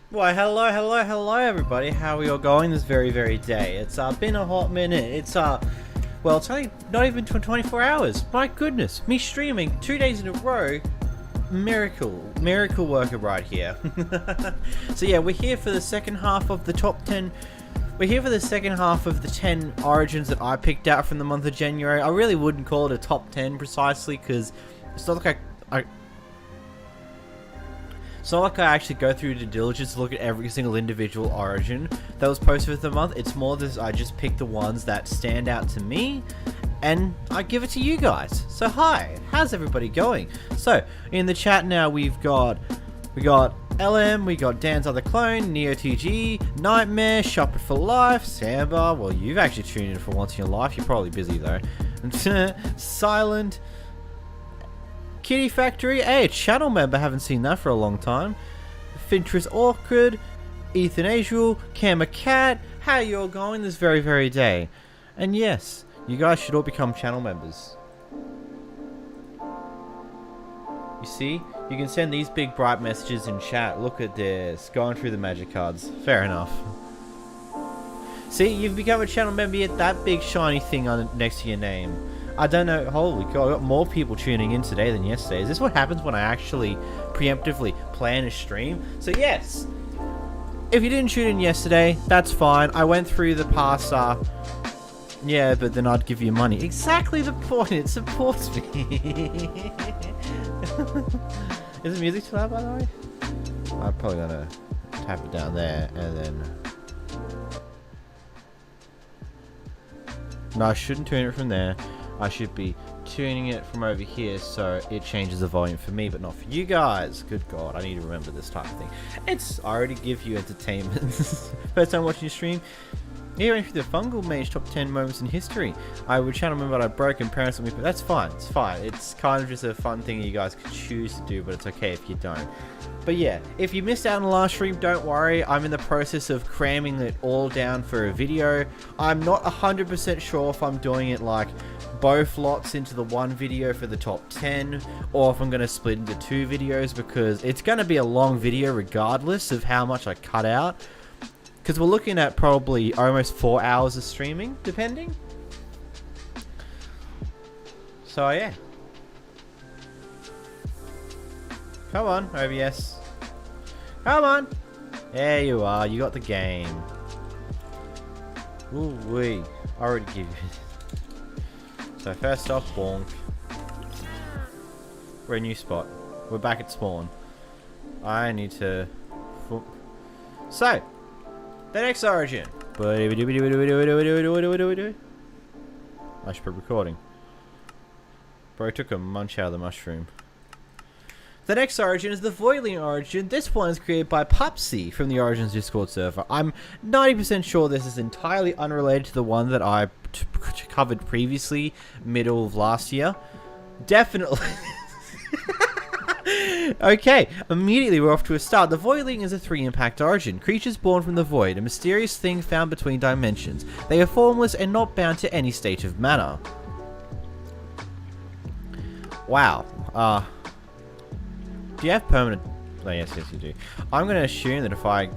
Why, hello everybody. How are you all going this very day? It's been a hot minute. It's well, it's only not even 24 hours. My goodness, me streaming 2 days in a row. Miracle worker right here. So yeah, we're here for the second half of the top 10. We're here for the second half of the 10 origins that I picked out from the month of January. I really wouldn't call it a top 10 precisely because it's not like It's not like I actually go through due diligence to look at every single individual origin that was posted for the month. It's more that I just pick the ones that stand out to me and I give it to you guys. So hi, how's everybody going? So in the chat now we got LM, we got Dan's Other Clone, NeoTG, Nightmare, Shopper for Life, Samba. Well, you've actually tuned in for once in your life. You're probably busy though. Silent. Kitty Factory, hey, a channel member, haven't seen that for a long time. Fintress Orchid, Ethan Azul, Camera Cat, how you all going this very day? And yes, you guys should all become channel members. You see, you can send these big bright messages in chat. Look at this, going through the magic cards. Fair enough. See, you've become a channel member, yet that big shiny thing on next to your name. I don't know, holy god, I got more people tuning in today than yesterday. Is this what happens when I actually preemptively plan a stream? So yes, if you didn't tune in yesterday, that's fine. I went through the past, yeah, but then I'd give you money. Exactly the point, it supports me. Is the music too loud, by the way? I'm probably gonna tap it down there, and then... No, I shouldn't tune it from there. I should be tuning it from over here so it changes the volume for me but not for you guys. Good god, I need to remember this type of thing. I already give you entertainment. First time watching your stream, hearing through the Fungal Mage top 10 moments in history. I would channel member that I broke and parents with me, but that's fine, it's fine. It's kind of just a fun thing you guys could choose to do, but it's okay if you don't. But yeah, if you missed out on the last stream, don't worry. I'm in the process of cramming it all down for a video. I'm not 100% sure if I'm doing it like both lots into the one video for the top 10 or if I'm going to split into two videos because it's going to be a long video regardless of how much I cut out because we're looking at probably almost 4 hours of streaming depending. So yeah, come on OBS, come on, there you are, you got the game. Ooh wee, I already give you. So first off, bonk. We're a new spot. We're back at spawn. I need to... So, the next origin. I should be recording. Bro took a munch out of the mushroom. The next origin is the Voiling origin. This one is created by 𝓵𝓲𝓷𝓴𝓼 from the Origins Discord server. I'm 90% sure this is entirely unrelated to the one that I covered previously, middle of last year. Definitely. Okay, immediately we're off to a start. The Voiling is a 3-impact origin. Creatures born from the void, a mysterious thing found between dimensions. They are formless and not bound to any state of matter. Wow. Do you have permanent... Oh, yes, you do. I'm going to assume that if I...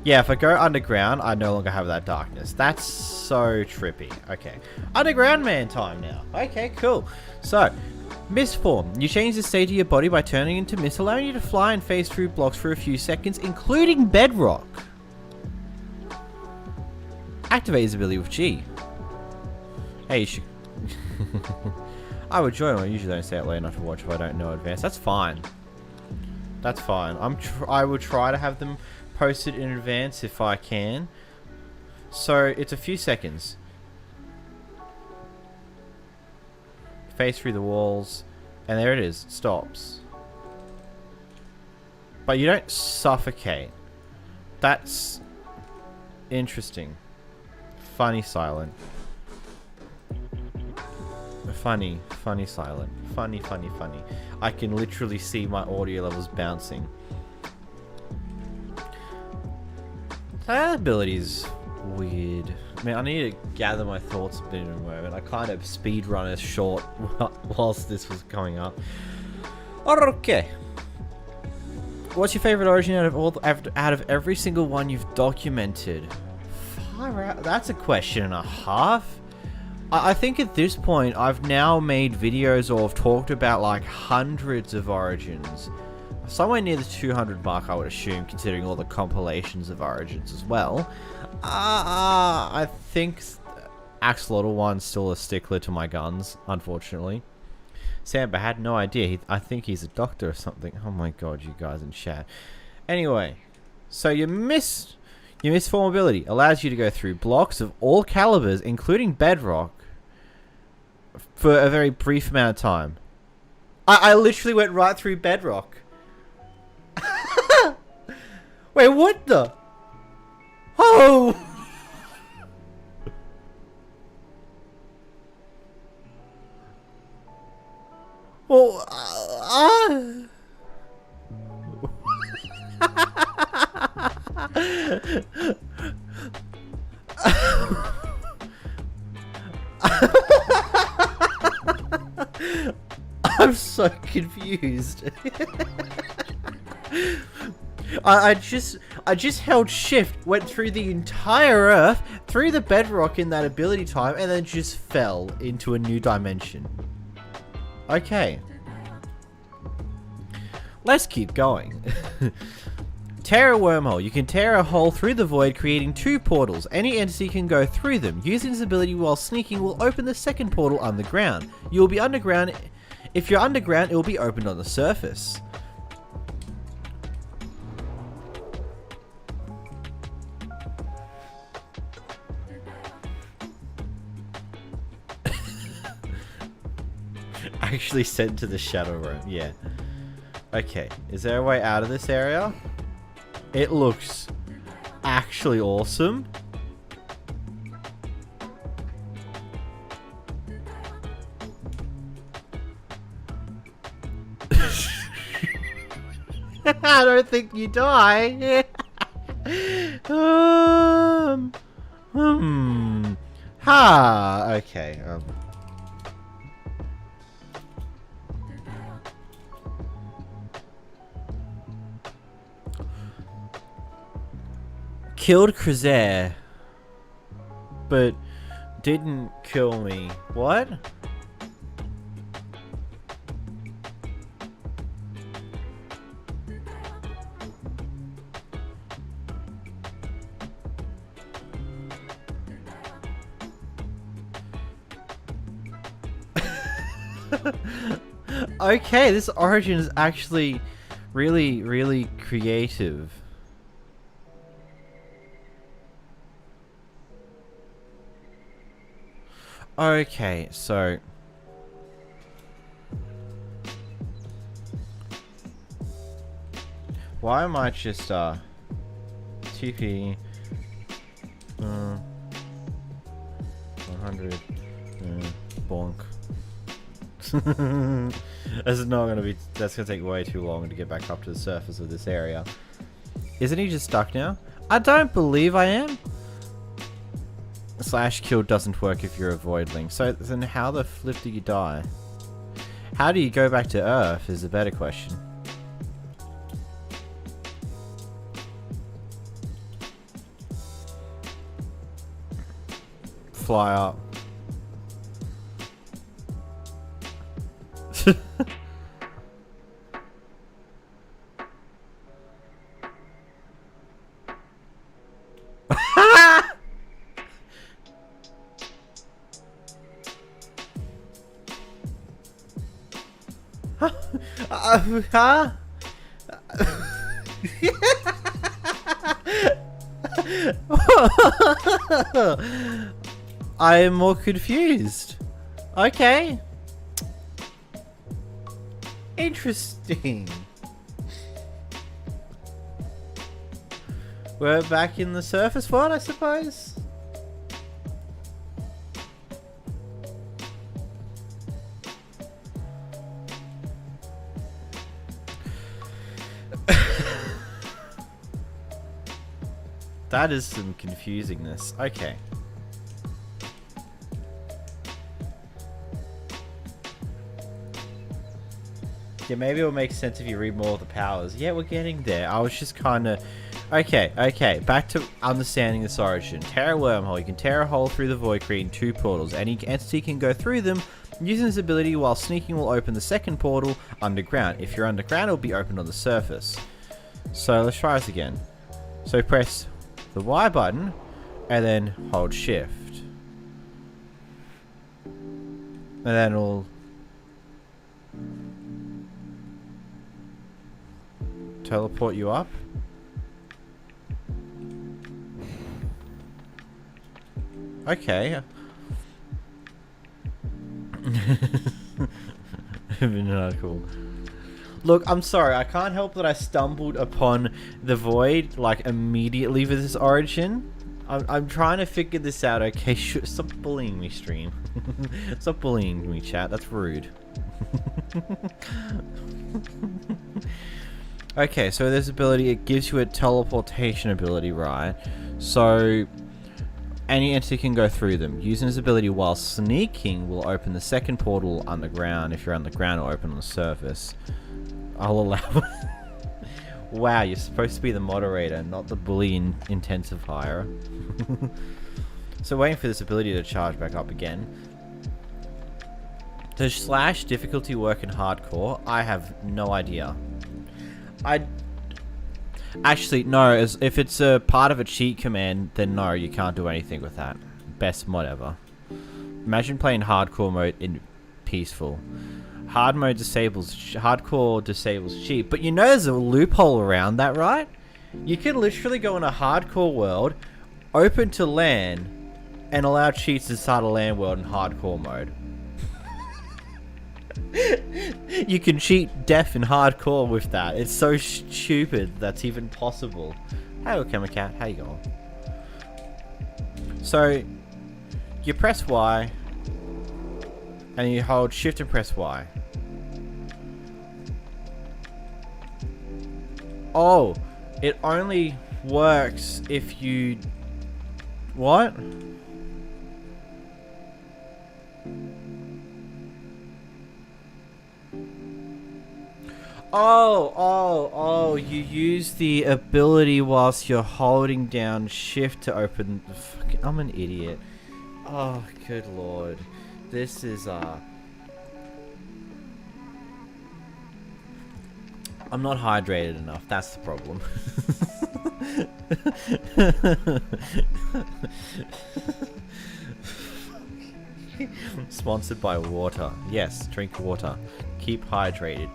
Yeah, if I go underground, I no longer have that darkness. That's so trippy. Okay. Underground man time now. Okay, cool. So, mist form. You change the state of your body by turning into mist, allowing you to fly and phase through blocks for a few seconds, including bedrock. Activate his ability with G. Hey, you should... I would join. I usually don't stay out late enough to watch if I don't know advance. That's fine. That's fine. I will try to have them posted in advance if I can. So it's a few seconds. Face through the walls, and there it is. It stops. But you don't suffocate. That's interesting. Funny silent. Funny silent. Funny. I can literally see my audio levels bouncing. That ability is weird. I mean, I need to gather my thoughts a bit in a moment. I kind of speedrun a short whilst this was coming up. Okay. What's your favorite origin out of every single one you've documented? Far out. That's a question and a half. I think at this point I've now made videos or have talked about like hundreds of origins. Somewhere near the 200 mark, I would assume, considering all the compilations of origins as well. I think 𝓵𝓲𝓷𝓴𝓼's still a stickler to my guns, unfortunately. Samba had no idea. I think he's a doctor or something. Oh my god, you guys in chat. Anyway, so your misformability allows you to go through blocks of all calibers, including bedrock, for a very brief amount of time. I literally went right through bedrock. Wait, what the? Oh! Well, I'm so confused. I just held shift, went through the entire Earth, through the bedrock in that ability time, and then just fell into a new dimension. Okay. Let's keep going. Tear a wormhole. You can tear a hole through the void, creating 2 portals. Any entity can go through them. Using this ability while sneaking will open the second portal underground. You will be underground. If you're underground, it will be opened on the surface. Actually sent to the shadow room. Yeah. Okay. Is there a way out of this area? It looks actually awesome. I don't think you die. Okay. Killed 𝓵𝓲𝓷𝓴𝓼, but didn't kill me. What? Okay, this origin is actually really, really creative. Okay, so why am I just TP 100 bonk. This is not gonna be. That's gonna take way too long to get back up to the surface of this area. Isn't he just stuck now? I don't believe I am. Slash kill doesn't work if you're a voidling. So then how the flip do you die? How do you go back to Earth is a better question. Fly up. Huh? I am more confused. Okay. Interesting. We're back in the surface world, I suppose. That is some confusingness. Okay. Yeah, maybe it'll make sense if you read more of the powers. Yeah, we're getting there. I was just kind of... Okay. Back to understanding this origin. Tear a wormhole. You can tear a hole through the void, creating 2 portals. Any entity can go through them. Using this ability while sneaking will open the second portal underground. If you're underground, it'll be opened on the surface. So let's try this again. So press the Y button and then hold shift. And then it'll teleport you up. Okay. Not cool. Look, I'm sorry, I can't help that I stumbled upon the void like immediately for this origin. I'm trying to figure this out. Okay, stop bullying me, stream. Stop bullying me, chat. That's rude. Okay, so this ability, it gives you a teleportation ability, right? So any entity can go through them. Using this ability while sneaking will open the second portal underground. If you're underground, it'll open on the surface. I'll allow... Wow, you're supposed to be the moderator, not the bully intensifier. So waiting for this ability to charge back up again. Does slash difficulty work in hardcore? I have no idea. Actually, no, if it's a part of a cheat command, then no, you can't do anything with that. Best mod ever. Imagine playing hardcore mode in peaceful. Hardcore disables cheat, but you know there's a loophole around that, right? You can literally go in a hardcore world, open to LAN, and allow cheats to start a LAN world in hardcore mode. You can cheat death in hardcore with that. It's so stupid that's even possible. Hey, Cat, how you going? So, you press Y, and you hold shift and press Y. Oh, it only works if you... What? Oh, you use the ability whilst you're holding down shift to open... Fucking, I'm an idiot. Oh, good lord. This is, I'm not hydrated enough, that's the problem. Sponsored by water. Yes, drink water. Keep hydrated.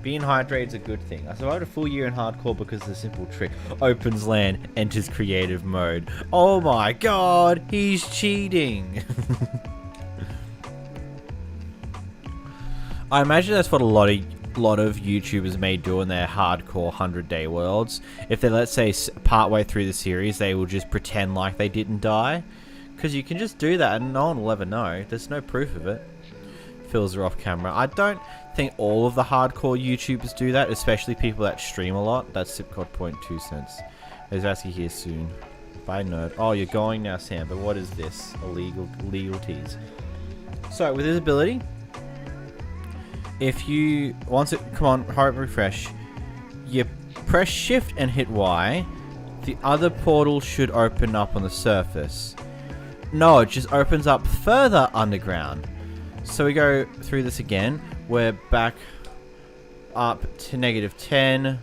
Being hydrated is a good thing. I survived a full year in hardcore because of the simple trick. Opens LAN, enters creative mode. Oh my god, he's cheating. I imagine that's what a lot of YouTubers may do in their hardcore 100-day worlds. If they're, let's say, partway through the series, they will just pretend like they didn't die. Because you can just do that and no one will ever know. There's no proof of it. Fills are off camera. I don't think all of the hardcore YouTubers do that, especially people that stream a lot. That's Sipcod.2 cents. Ozasky here soon. Bye, nerd. Oh, you're going now, Sam, but what is this? Legalities. So, with this ability, if you... Once it... Come on, hurry up, refresh. You press shift and hit Y. The other portal should open up on the surface. No, it just opens up further underground. So we go through this again. We're back up to -10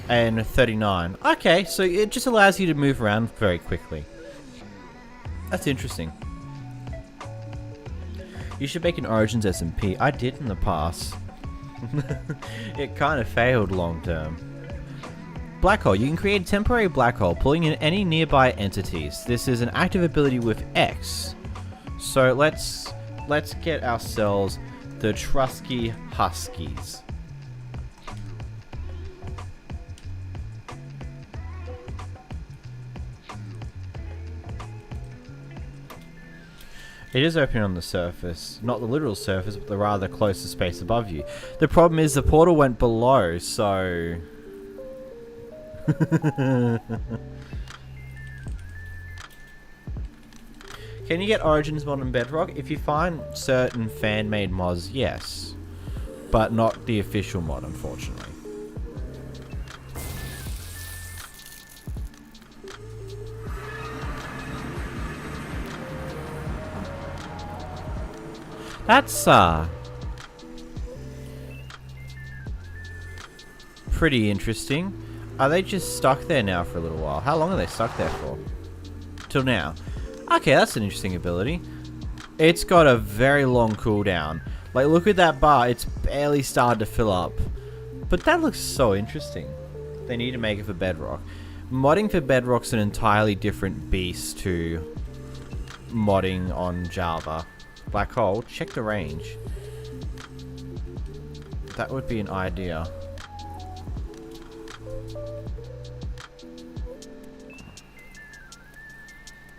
and 39. Okay, so it just allows you to move around very quickly. That's interesting. You should make an Origins SMP. I did in the past. It kind of failed long term. Black hole. You can create a temporary black hole, pulling in any nearby entities. This is an active ability with X. So let's get ourselves the 𝓵𝓲𝓷𝓴𝓼. It is opening on the surface, not the literal surface, but the rather closer space above you. The problem is the portal went below, so... Can you get Origins mod on Bedrock? If you find certain fan-made mods, yes. but not the official mod, unfortunately. That's pretty interesting. Are they just stuck there now for a little while? How long are they stuck there for? Till now. Okay, that's an interesting ability. It's got a very long cooldown. Like, look at that bar. It's barely started to fill up. But that looks so interesting. They need to make it for Bedrock. Modding for Bedrock's an entirely different beast to modding on Java. Black hole, check the range. That would be an idea.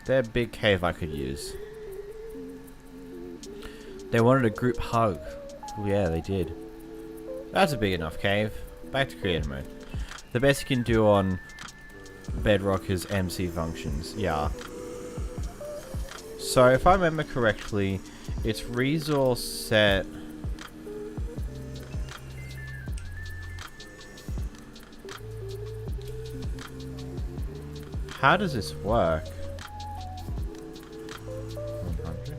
They're a big cave I could use. They wanted a group hug. Oh yeah, they did. That's a big enough cave. Back to creative mode. The best you can do on Bedrock is MC functions. Yeah. So if I remember correctly, it's resource set. How does this work? 100.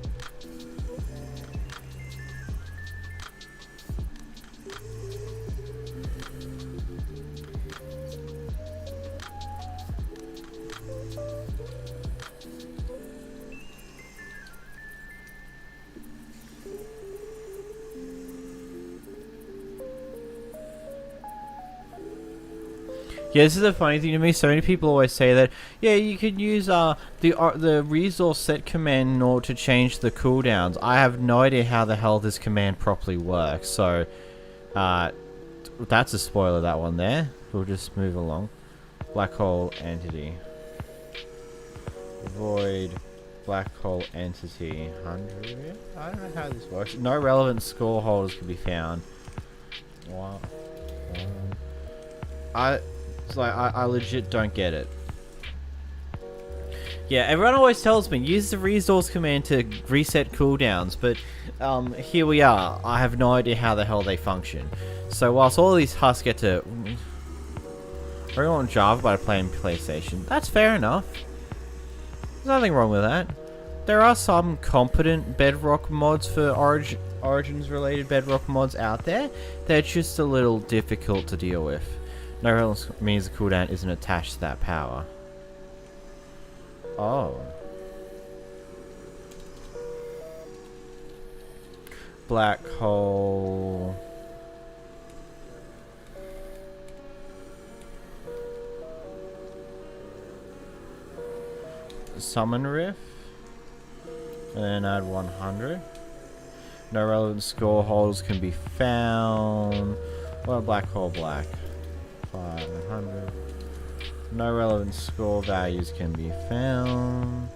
Yeah, this is a funny thing to me. So many people always say that, yeah, you could use the resource set command in order to change the cooldowns. I have no idea how the hell this command properly works. So, that's a spoiler, that one there. We'll just move along. Black hole entity. Void black hole entity 100. I don't know how this works. No relevant score holders can be found. What? I legit don't get it. Yeah, everyone always tells me, use the resource command to reset cooldowns, but here we are. I have no idea how the hell they function. So whilst all these husks get to... I really want Java by playing PlayStation. That's fair enough. There's nothing wrong with that. There are some competent Bedrock mods for Origins related Bedrock mods out there. They're just a little difficult to deal with. No else means the cooldown isn't attached to that power. Oh. Black hole. Summon riff. And then add 100. No relevant score holders can be found. Well, black hole black. 500. No relevant score values can be found.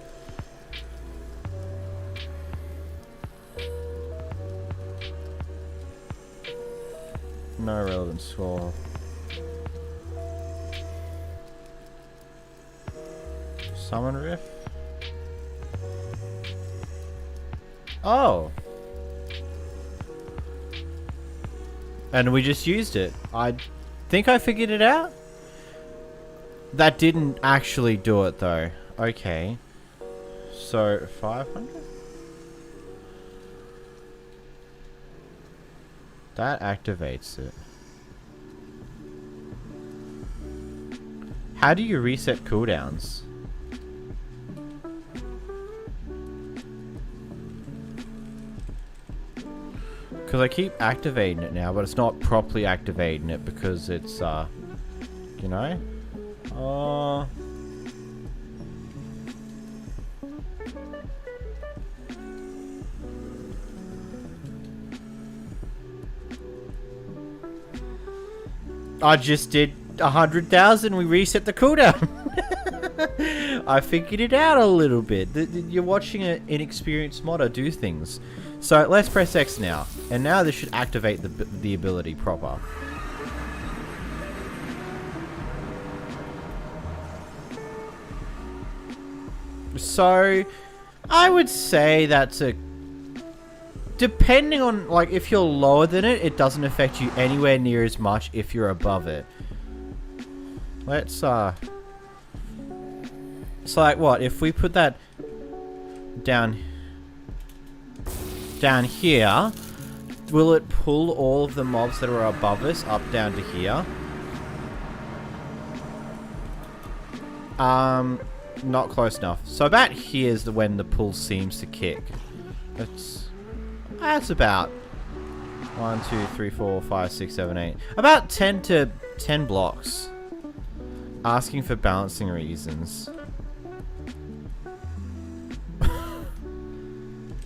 No relevant score. Summon riff. Oh. And we just used it. I think I figured it out. That didn't actually do it though. Okay. So 500? That activates it. How do you reset cooldowns? Because I keep activating it now, but it's not properly activating it because it's, you know? I just did 100,000. We reset the cooldown. I figured it out a little bit. You're watching an inexperienced modder do things. So let's press X now, and now this should activate the ability proper. So I would say that's a Depending on, like, if you're lower than it, it doesn't affect you anywhere near as much if you're above it. Let's, so like, what? If we put that down here, will it pull all of the mobs that are above us up down to here? Not close enough. So about here's when the pull seems to kick. That's about 1, 2, 3, 4, 5, 6, 7, 8. About 10 to 10 blocks. Asking for balancing reasons.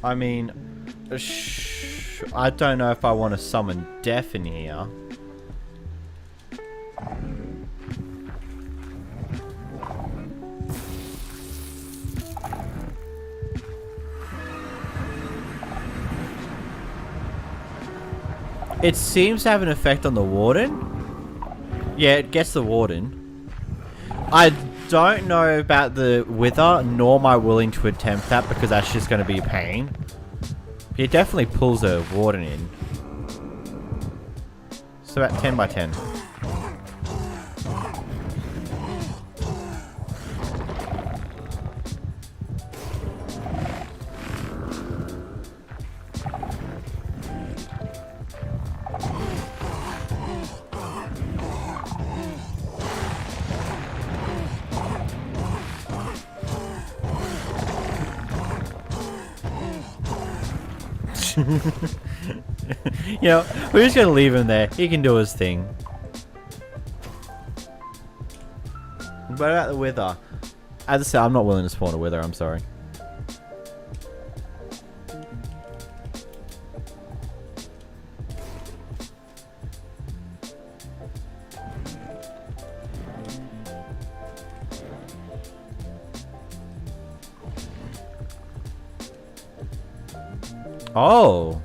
I mean, I don't know if I want to summon Death in here. It seems to have an effect on the Warden. Yeah, it gets the Warden. I don't know about the Wither, nor am I willing to attempt that because that's just going to be a pain. It definitely pulls a Warden in. So about 10 by 10. You know, we're just gonna leave him there. He can do his thing. What about the Wither? As I said, I'm not willing to spawn a Wither, I'm sorry. Oh.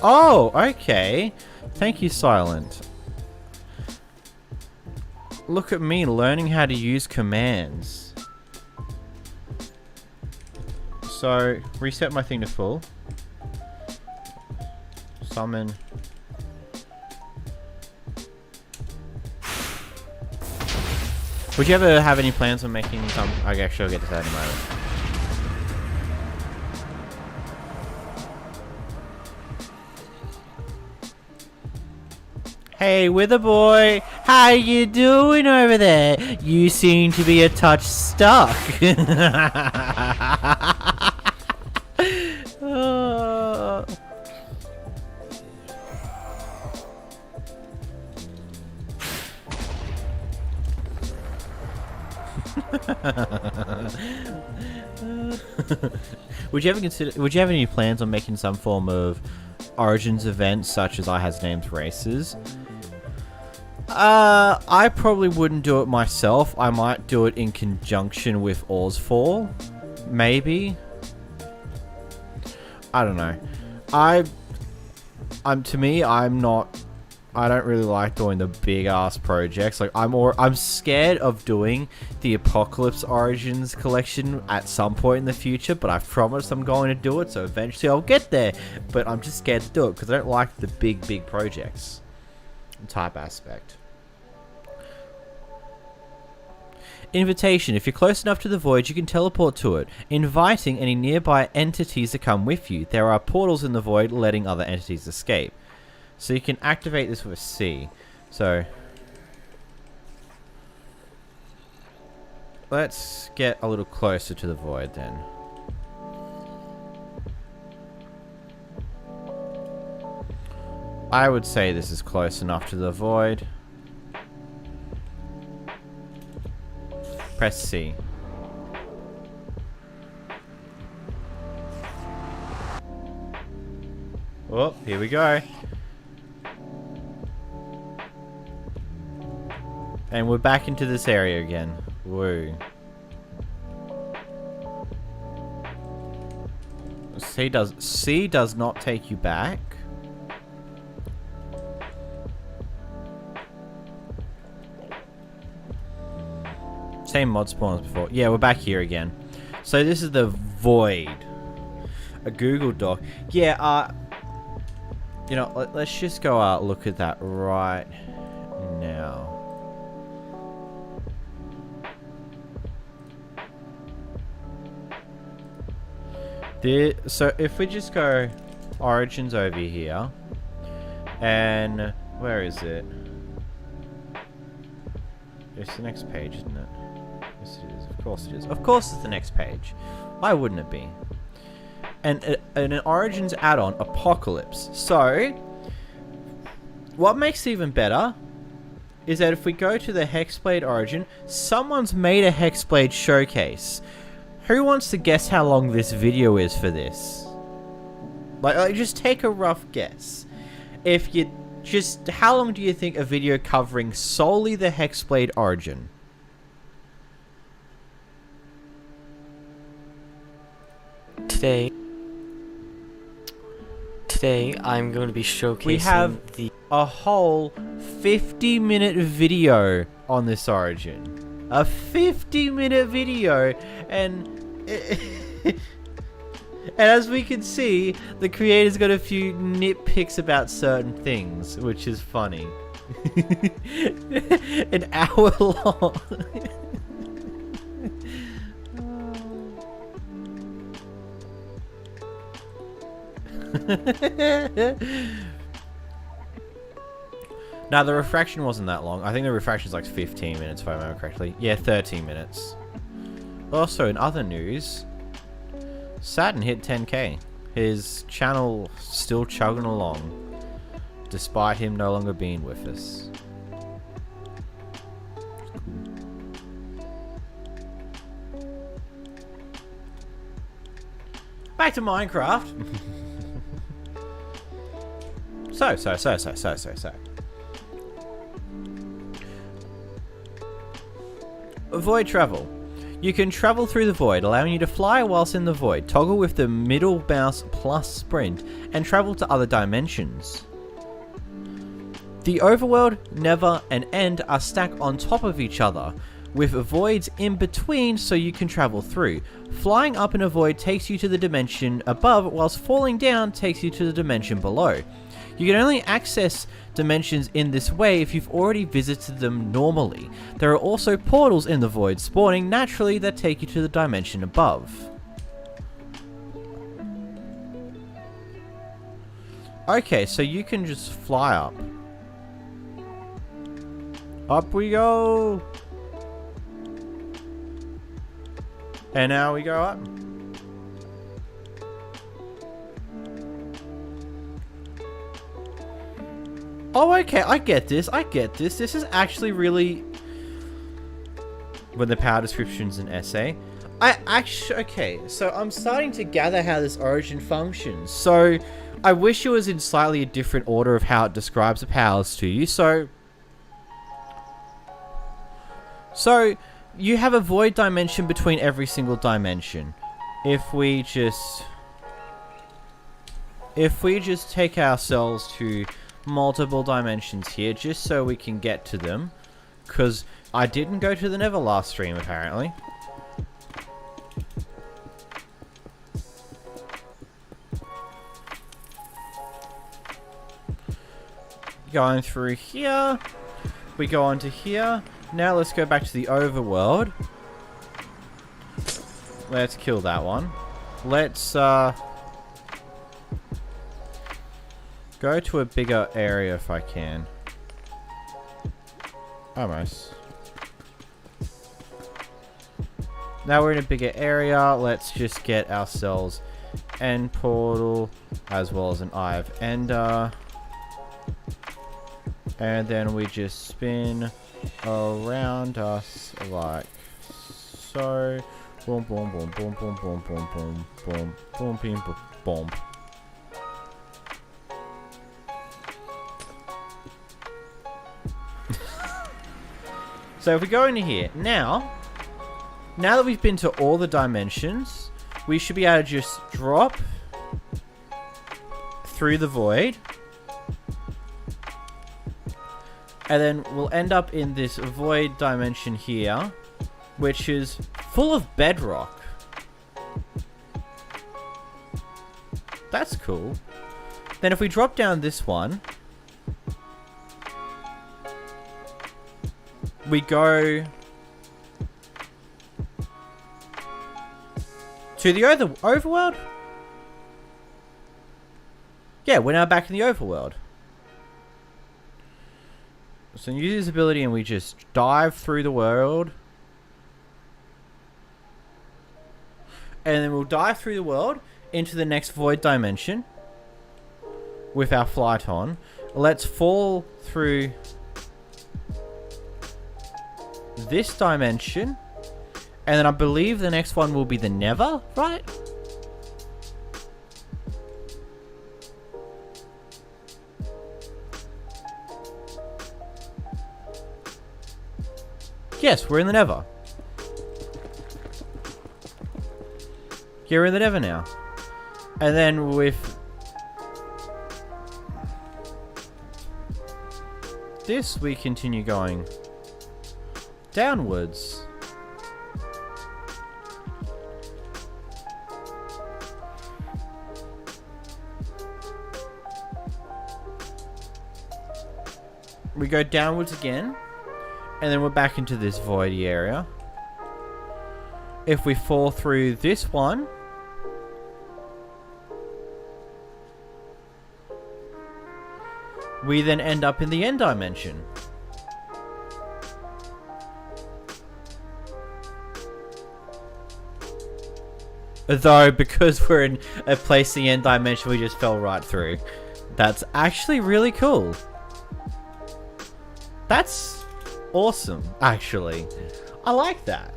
Oh, okay. Thank you, Silent. Look at me learning how to use commands. So, reset my thing to full. Summon. Would you ever have any plans on making some... Okay, actually, I'll get to that in a moment. Hey, Wither boy, how you doing over there? You seem to be a touch stuck. Oh. Would you have any plans on making some form of Origins event such as I Has Names races? I probably wouldn't do it myself. I might do it in conjunction with 𝓵𝓲𝓷𝓴𝓼. Maybe. I don't know. To me, I don't really like doing the big ass projects. Like I'm scared of doing the Apocalypse Origins collection at some point in the future, but I promise I'm going to do it, so eventually I'll get there. But I'm just scared to do it because I don't like the big projects type aspect. Invitation. If you're close enough to the void, you can teleport to it, inviting any nearby entities to come with you. There are portals in the void letting other entities escape. So you can activate this with a C. So let's get a little closer to the void then. I would say this is close enough to the void. Press C. Oh, here we go. And we're back into this area again. Woo. C does not take you back. Same mod spawn as before. Yeah, we're back here again. So this is the void. A Google Doc. Yeah, You know, let's just go out, look at that right now. So if we just go origins over here, and where is it? It's the next page, isn't it? Yes, it is. Of course it is. Of course it's the next page. Why wouldn't it be? And an Origins add-on, Apocalypse. So, what makes it even better is that if we go to the Hexblade Origin, someone's made a Hexblade showcase. Who wants to guess how long this video is for this? Like just take a rough guess. If you just, how long do you think a video covering solely the Hexblade Origin? Today I'm going to be showcasing we have a whole 50-minute video on this Origin. A 50-minute video, and and as we can see, the creator's got a few nitpicks about certain things, which is funny. An hour long. Now the refraction wasn't that long. I think the refraction is like 15 minutes if I remember correctly. Yeah, 13 minutes. Also, in other news, Saturn hit 10k. His channel still chugging along, despite him no longer being with us. Back to Minecraft. So. Void travel. You can travel through the void, allowing you to fly whilst in the void. Toggle with the middle mouse plus sprint and travel to other dimensions. The overworld, Nether, and End are stacked on top of each other, with voids in between so you can travel through. Flying up in a void takes you to the dimension above, whilst falling down takes you to the dimension below. You can only access dimensions in this way if you've already visited them normally. There are also portals in the void spawning naturally that take you to the dimension above. Okay, so you can just fly up. Up we go! And now we go up. Oh, okay, I get this. This is actually really... When the power description's an essay. Okay, so I'm starting to gather how this Origin functions. So, I wish it was in slightly a different order of how it describes the powers to you. So, you have a void dimension between every single dimension. If we just take ourselves to multiple dimensions here, just so we can get to them, because I didn't go to the Nether last stream apparently. Going through here, we go on to here. Now let's go back to the overworld. Let's kill that one. Let's go to a bigger area if I can. Almost. Now we're in a bigger area. Let's just get ourselves End Portal as well as an Eye of Ender. And then we just spin around us like so. Boom, boom, boom, boom, boom, boom, boom, boom, boom, boom, boom, boom, boom. So if we go into here, now that we've been to all the dimensions, we should be able to just drop through the void. And then we'll end up in this void dimension here, which is full of bedrock. That's cool. Then if we drop down this one, we go to the overworld? Yeah, we're now back in the overworld. So use this ability and we just dive through the world. And then we'll dive through the world into the next void dimension with our flight on. Let's fall through this dimension. And then I believe the next one will be the Nether, right? Yes, we're in the Nether. Yeah, we're in the Nether now. And then with this, we continue going downwards. We go downwards again. And then we're back into this voidy area. If we fall through this one, we then end up in the end dimension. Though, because we're in a place in the end dimension, we just fell right through. That's actually really cool. That's awesome, actually. I like that.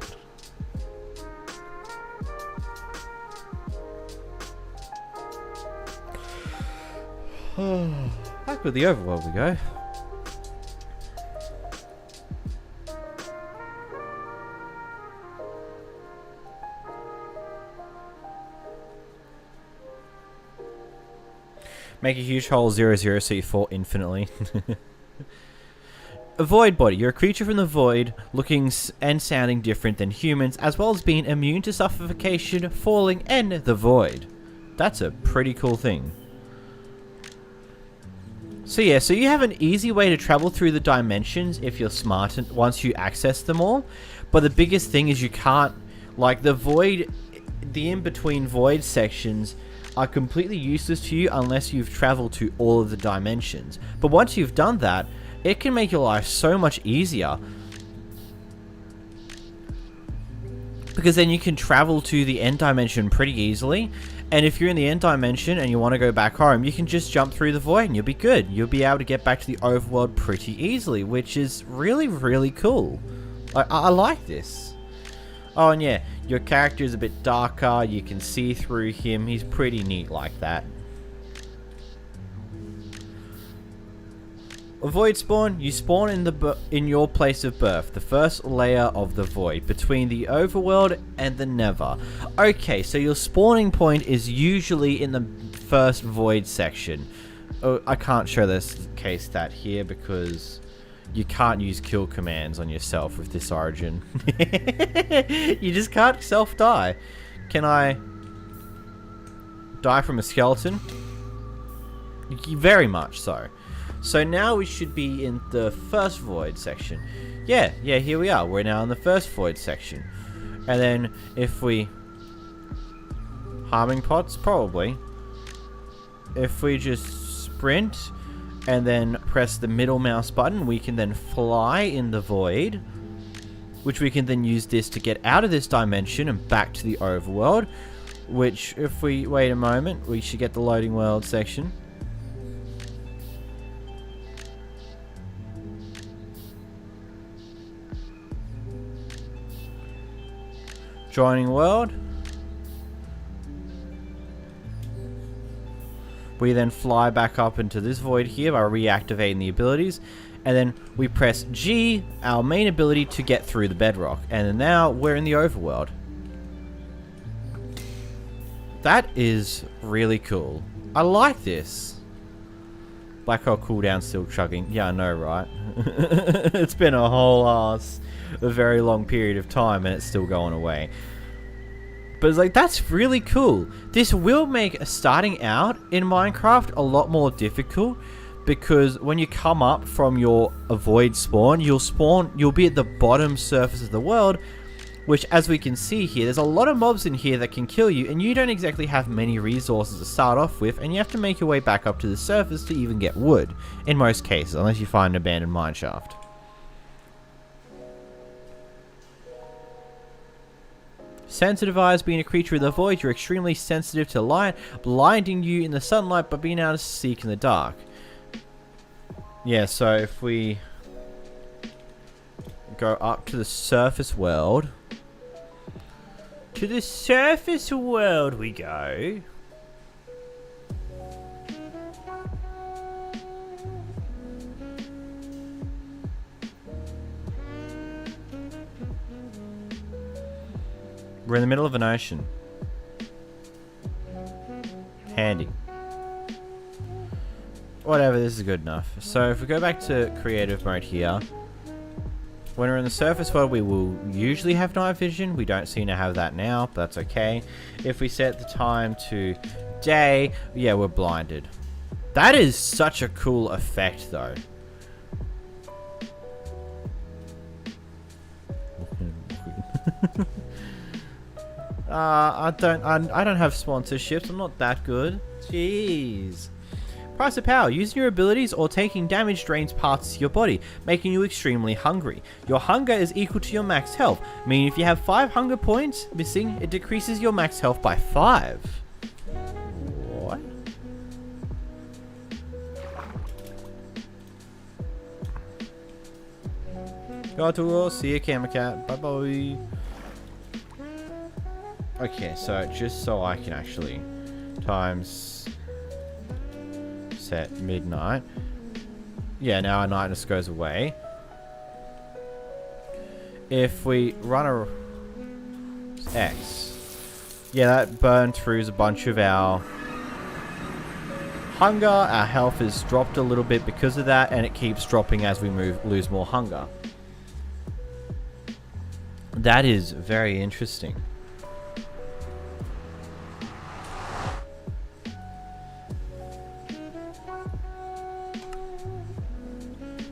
Back with the overworld we go. Make a huge hole 0, so you fall infinitely. A void body. You're a creature from the void, looking and sounding different than humans, as well as being immune to suffocation, falling, and the void. That's a pretty cool thing. So yeah, so you have an easy way to travel through the dimensions if you're smart and once you access them all. But the biggest thing is you can't, like the void, the in-between void sections are completely useless to you unless you've traveled to all of the dimensions. But once you've done that, it can make your life so much easier. Because then you can travel to the end dimension pretty easily. And if you're in the end dimension and you want to go back home, you can just jump through the void and you'll be good. You'll be able to get back to the overworld pretty easily, which is really, really cool. I like this. Oh, and yeah, your character is a bit darker. You can see through him. He's pretty neat like that. A void spawn. You spawn in your place of birth, the first layer of the void, between the overworld and the nether. Okay, so your spawning point is usually in the first void section. Oh, I can't show this case stat here because you can't use kill commands on yourself with this origin. You just can't self-die. Can I die from a skeleton? Very much so. So now we should be in the first void section. Yeah, here we are. We're now in the first void section. And then if we... Harming pots? Probably. If we just sprint and then press the middle mouse button, we can then fly in the void, which we can then use this to get out of this dimension and back to the overworld, which if we wait a moment, we should get the loading world section. Joining world. We then fly back up into this void here by reactivating the abilities. And then we press G, our main ability, to get through the bedrock. And then now we're in the overworld. That is really cool. I like this. Black hole cooldown still chugging. Yeah, I know, right? It's been a whole ass, a very long period of time and it's still going away. But it's like, that's really cool. This will make starting out in Minecraft a lot more difficult, because when you come up from your avoid spawn, you'll be at the bottom surface of the world, which, as we can see here, there's a lot of mobs in here that can kill you, and you don't exactly have many resources to start off with, and you have to make your way back up to the surface to even get wood, in most cases, unless you find an abandoned mineshaft. Sensitive eyes, being a creature of the void, you're extremely sensitive to light, blinding you in the sunlight, but being able to seek in the dark. Yeah, so if we go up to the surface world, we go. We're in the middle of an ocean. Handy. Whatever, this is good enough. So if we go back to creative mode here, when we're in the surface world, we will usually have night vision. We don't seem to have that now, but that's okay. If we set the time to day, yeah, we're blinded. That is such a cool effect, though. I don't have sponsorships. I'm not that good. Jeez. Price of power. Using your abilities or taking damage drains parts of your body, making you extremely hungry. Your hunger is equal to your max health, meaning if you have 5 hunger points missing, it decreases your max health by 5. What? Got to see you, Camera Cat. Bye bye. Okay, so just so I can actually times set midnight. Yeah, now our nightness goes away. If we run a X, yeah, that burned through a bunch of our hunger. Our health is dropped a little bit because of that, and it keeps dropping as we lose more hunger. That is very interesting.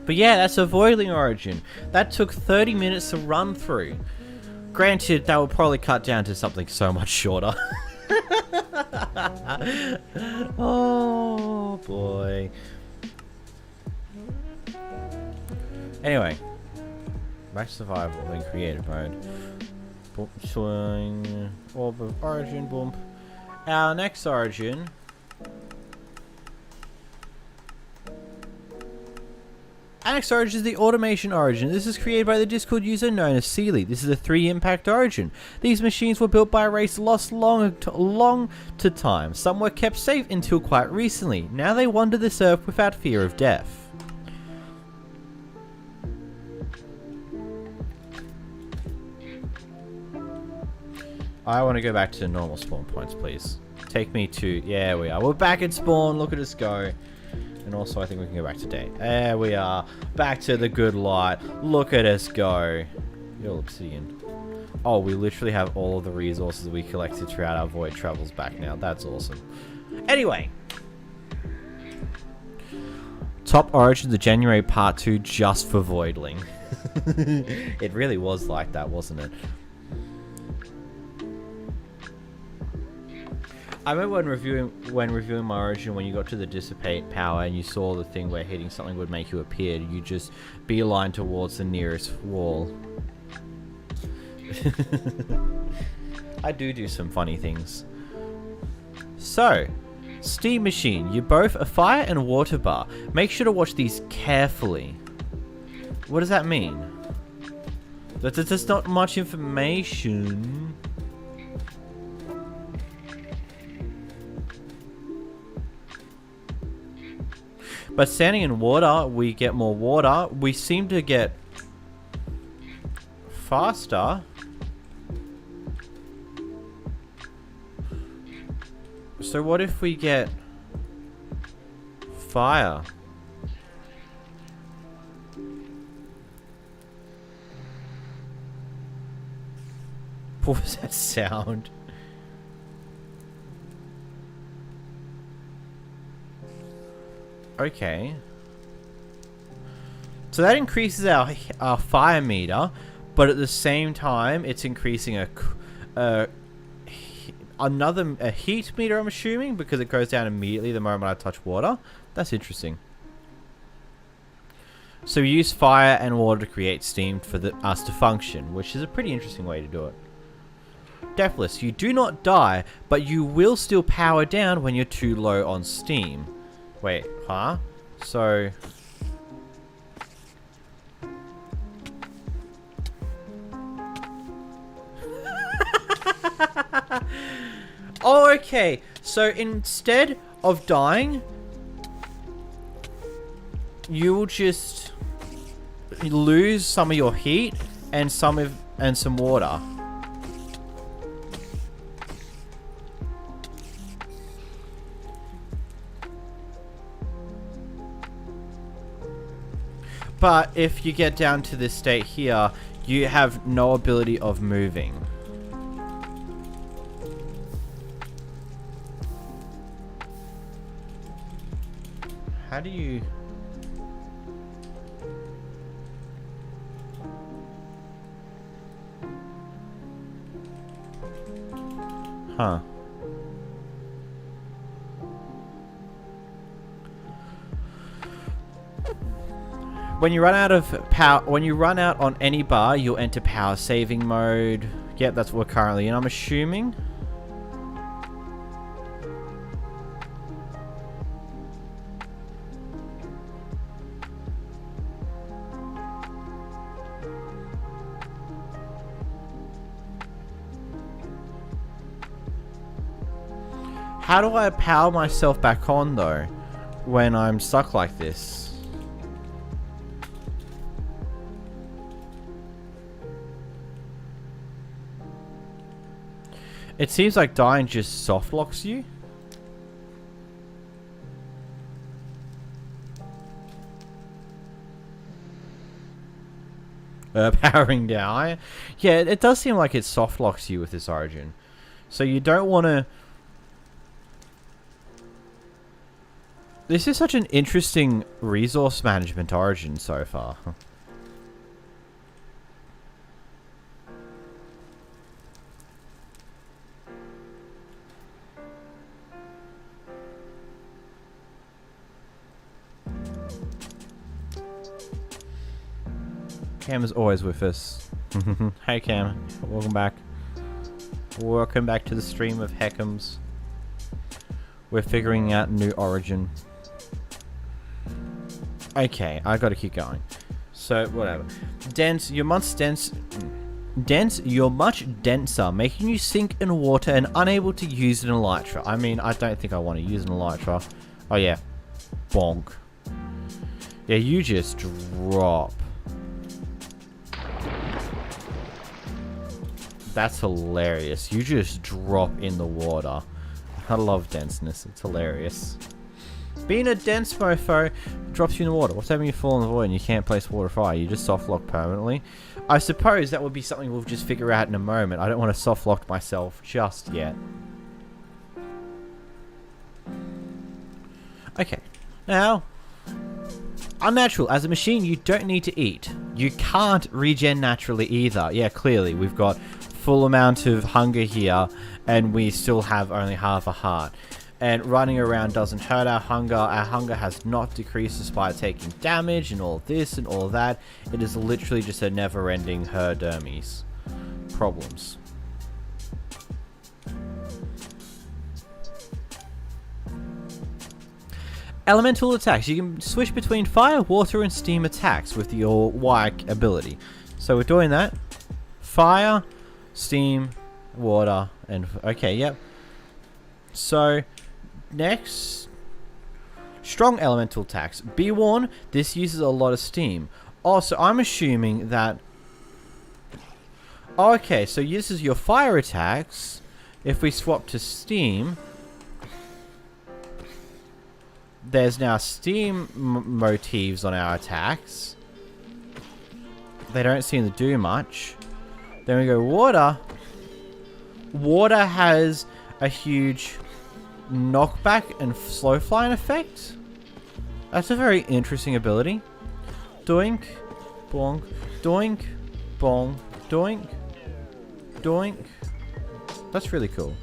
But yeah, that's a Voiling origin. That took 30 minutes to run through. Granted, that will probably cut down to something so much shorter. Oh boy. Anyway, back to survival in creative mode. Boom, swing, orb of origin, boom. Our next origin. Our next origin is the automation origin. This is created by the Discord user known as 𝓵𝓷𝓷. This is a 3-impact origin. These machines were built by a race lost long to time. Some were kept safe until quite recently. Now they wander this earth without fear of death. I want to go back to normal spawn points, please. Take me to... Yeah, we are. We're back at spawn. Look at us go. And also, I think we can go back to day. There we are. Back to the good light. Look at us go. Yo, obsidian. Oh, we literally have all of the resources we collected throughout our void travels back now. That's awesome. Anyway. Top Origin, the January Part 2 just for Voiling. It really was like that, wasn't it? I remember when reviewing my origin, when you got to the dissipate power and you saw the thing where hitting something would make you appear, you just beeline towards the nearest wall. I do some funny things. So, steam machine. You're both a fire and water bar. Make sure to watch these carefully. What does that mean? That's just not much information. But standing in water, we get more water. We seem to get faster. So what if we get fire? What was that sound? Okay. So that increases our fire meter, but at the same time, it's increasing a heat meter, I'm assuming, because it goes down immediately the moment I touch water. That's interesting. So we use fire and water to create steam for us to function, which is a pretty interesting way to do it. Deathless, you do not die, but you will still power down when you're too low on steam. Wait, huh? So... oh, okay. So instead of dying, you will just lose some of your heat and some water. But if you get down to this state here, you have no ability of moving. How do you... huh. When you run out of power, when you run out on any bar, you'll enter power saving mode. Yep, that's what we're currently in, I'm assuming. How do I power myself back on though, when I'm stuck like this? It seems like dying just soft locks you. Powering down. Yeah, it does seem like it soft locks you with this origin. So you don't want to... This is such an interesting resource management origin so far. Cam is always with us. Hey Cam, welcome back. Welcome back to the stream of Heckums. We're figuring out new origin. Okay, I gotta keep going. So, whatever. Dense, you're much dense. Dense, you're much denser, making you sink in water and unable to use an elytra. I mean, I don't think I want to use an elytra. Oh yeah. Bonk. Yeah, you just drop. That's hilarious. You just drop in the water. I love denseness. It's hilarious. Being a dense mofo drops you in the water. What's happening if you fall in the void and you can't place water fire? You just soft lock permanently. I suppose that would be something we'll just figure out in a moment. I don't want to soft lock myself just yet. Okay. Now, unnatural. As a machine, you don't need to eat. You can't regen naturally either. Yeah, clearly. We've got full amount of hunger here, and we still have only half a heart. And running around doesn't hurt our hunger. Our hunger has not decreased despite taking damage and all this and all that. It is literally just a never-ending Hermes problems. Elemental attacks. You can switch between fire, water, and steam attacks with your Y ability. So we're doing that. Fire, steam, water, and... okay, yep. So, next... strong elemental attacks. Be warned, this uses a lot of steam. Also, I'm assuming that... okay, so this is your fire attacks. If we swap to steam... there's now steam motifs on our attacks. They don't seem to do much. Then we go water. Water has a huge knockback and slow flying effect. That's a very interesting ability. Doink, bonk, doink, bonk, doink, doink. That's really cool.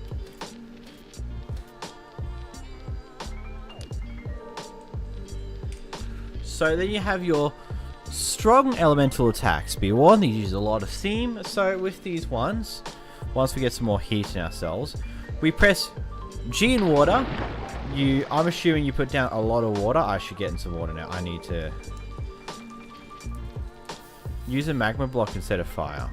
So then you have your strong elemental attacks. B1, these use a lot of steam. So with these ones, once we get some more heat in ourselves, we press G in water. I'm assuming you put down a lot of water. I should get in some water now. I need to use a magma block instead of fire.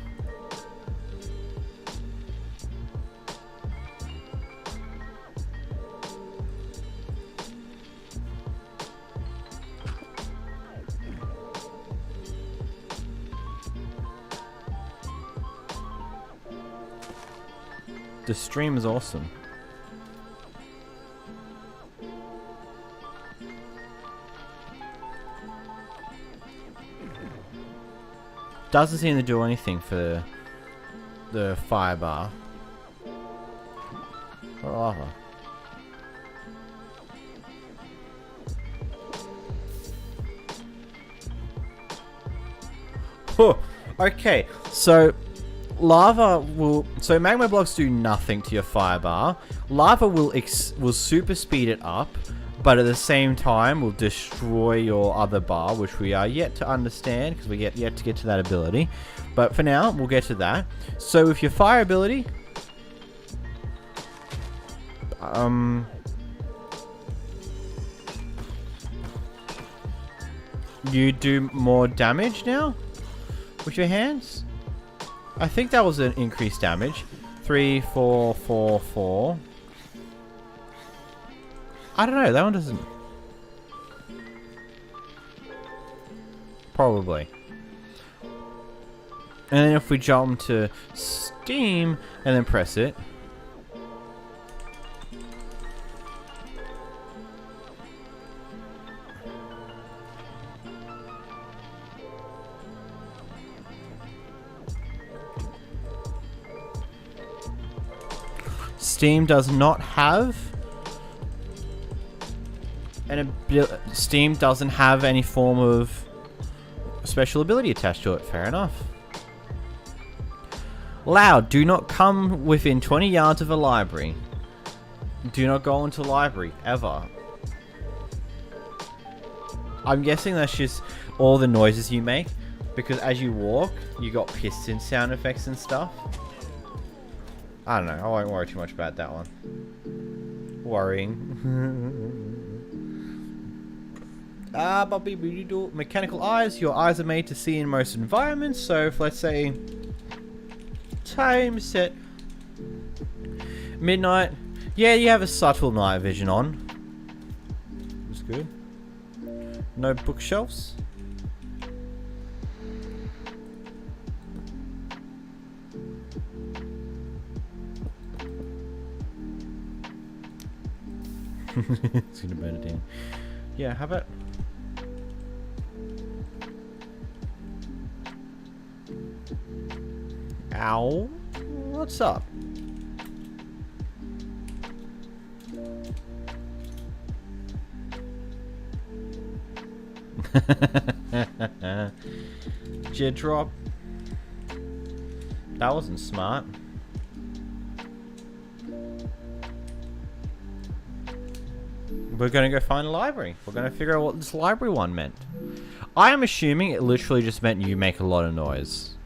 The stream is awesome. Doesn't seem to do anything for the fire bar. Or lava. Oh, okay, so lava will... So magma blocks do nothing to your fire bar. Lava will super speed it up, but at the same time will destroy your other bar, which we are yet to understand because we yet to get to that ability. But for now, we'll get to that. So with your fire ability, you do more damage now with your hands. I think that was an increased damage. 3, 4, 4, 4. I don't know. That one doesn't. Probably. And then if we jump to Steam and then press it. Steam does not have Steam doesn't have any form of special ability attached to it. Fair enough. Loud. Do not come within 20 yards of a library. Do not go into a library ever. I'm guessing that's just all the noises you make, because as you walk, you got piston sound effects and stuff. I don't know. I won't worry too much about that one. Worrying. Mechanical eyes. Your eyes are made to see in most environments. So if, let's say, time set midnight. Yeah, you have a subtle night vision on. That's good. No bookshelves. It's gonna burn it down. Yeah, how about... Ow. What's up? Jet drop. That wasn't smart. We're gonna go find a library. We're gonna figure out what this library one meant. I am assuming it literally just meant you make a lot of noise.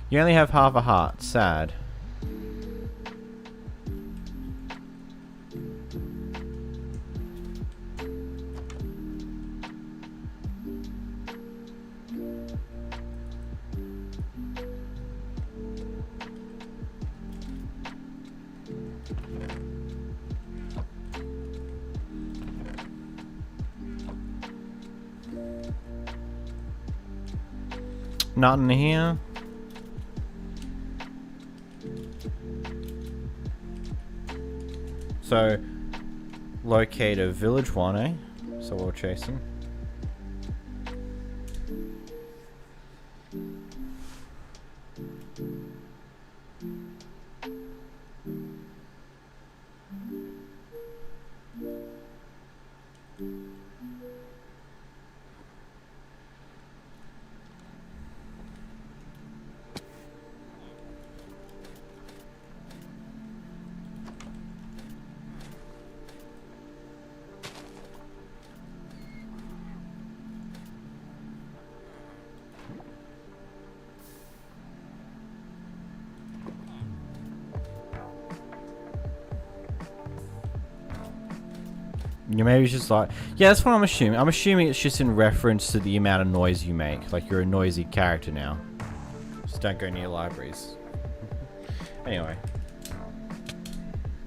You only have half a heart. Sad. Not in here. So, locate a village one, eh? So we're chasing. You maybe it's just like, yeah, that's what I'm assuming. I'm assuming it's just in reference to the amount of noise you make. Like you're a noisy character now. Just don't go near libraries. Anyway.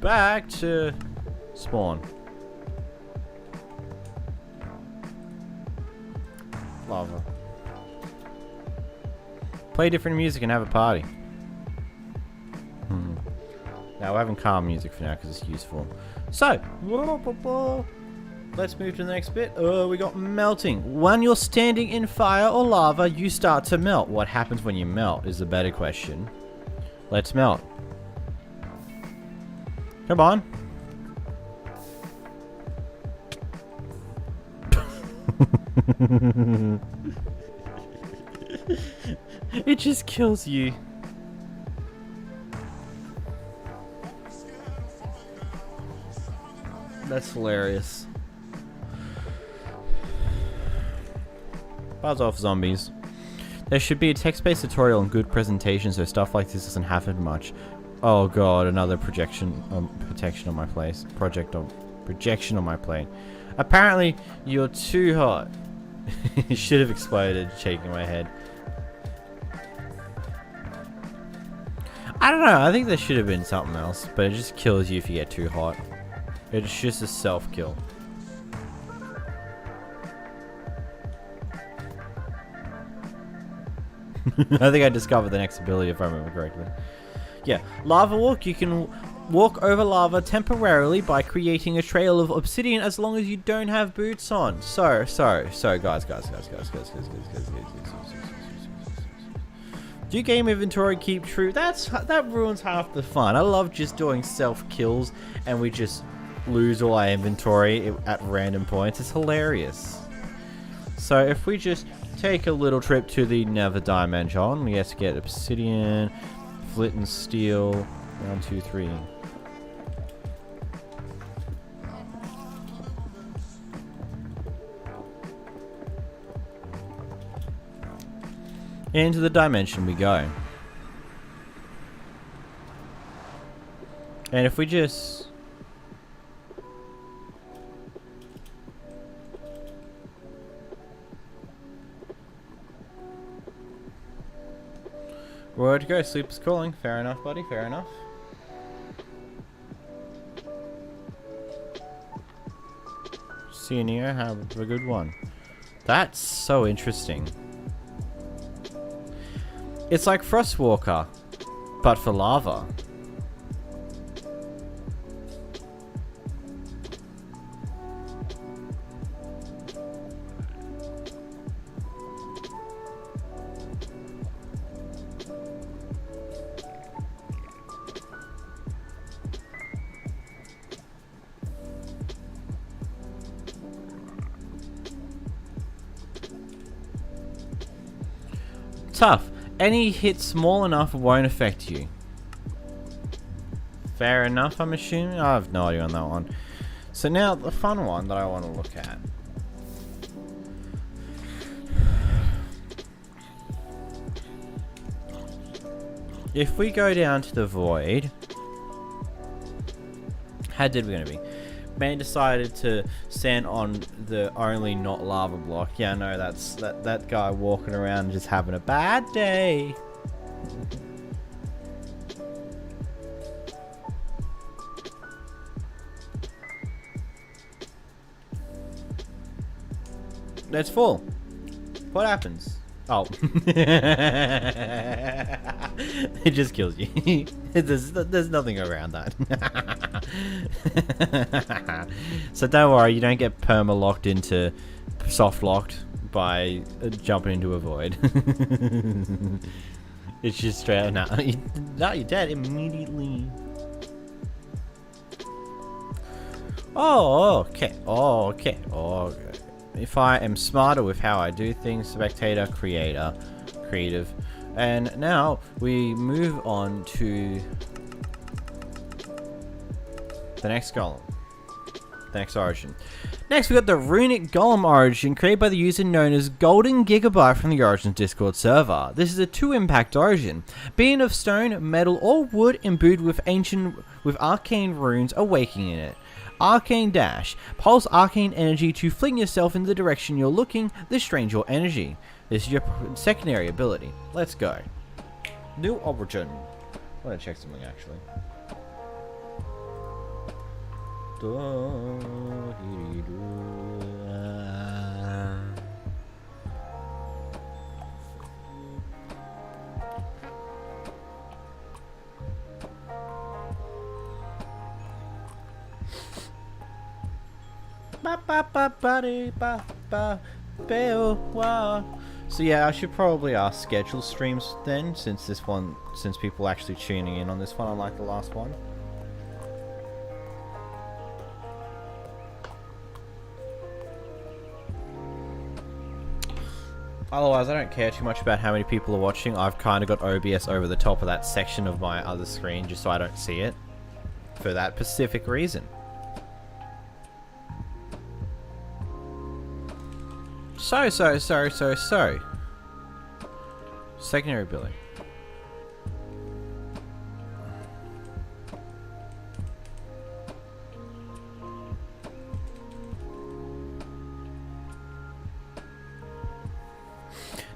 Back to spawn. Lava. Play different music and have a party. Now we're having calm music for now because it's useful. So, let's move to the next bit. We got melting. When you're standing in fire or lava, you start to melt. What happens when you melt is a better question. Let's melt. Come on. It just kills you. That's hilarious. Buzz off, zombies. There should be a text-based tutorial and good presentation so stuff like this doesn't happen much. Oh god, another projection on my place. Projection on my plane. Apparently, you're too hot. It should have exploded, shaking my head. I don't know, I think there should have been something else, but it just kills you if you get too hot. It's just a self-kill. I think I discovered the next ability if I remember correctly. Yeah, lava walk. You can walk over lava temporarily by creating a trail of obsidian as long as you don't have boots on. So guys. Do game inventory keep true? That ruins half the fun. I love just doing self-kills and we just lose all our inventory at random points. It's hilarious. So if we just take a little trip to the nether dimension, we have to get obsidian, flint and steel. 1, 2, 3. Into the dimension we go. And if we just where to go? Sleep is calling. Fair enough, buddy. Fair enough. See you, Neo. Have a good one. That's so interesting. It's like Frostwalker, but for lava. Tough. Any hit small enough won't affect you. Fair enough, I'm assuming. I have no idea on that one. So now the fun one that I want to look at. If we go down to the void, how dead we're going to be? Man decided to stand on the only not lava block. Yeah, no, that's that guy walking around just having a bad day. Let's fall. What happens? Oh. It just kills you. There's nothing around that. So don't worry, you don't get perma locked into soft locked by jumping into a void. It's just straight out. No, you're dead immediately. Oh, okay. Oh, okay. Oh, if I am smarter with how I do things, spectator, creator, creative. And now we move on to the next golem. The next origin. Next, we got the Runic Golem origin created by the user known as 𝓵𝓲𝓷𝓴𝓼 from the Origin's Discord server. This is a 2-impact origin, being of stone, metal, or wood imbued with arcane runes awakening in it. Arcane Dash. Pulse arcane energy to fling yourself in the direction you're looking. This drains your energy. This is your secondary ability. Let's go. New origin. I want to check something actually. So yeah, I should probably schedule streams then, since people are actually tuning in on this one, unlike the last one. Otherwise, I don't care too much about how many people are watching. I've kind of got OBS over the top of that section of my other screen just so I don't see it. For that specific reason. So. Secondary ability.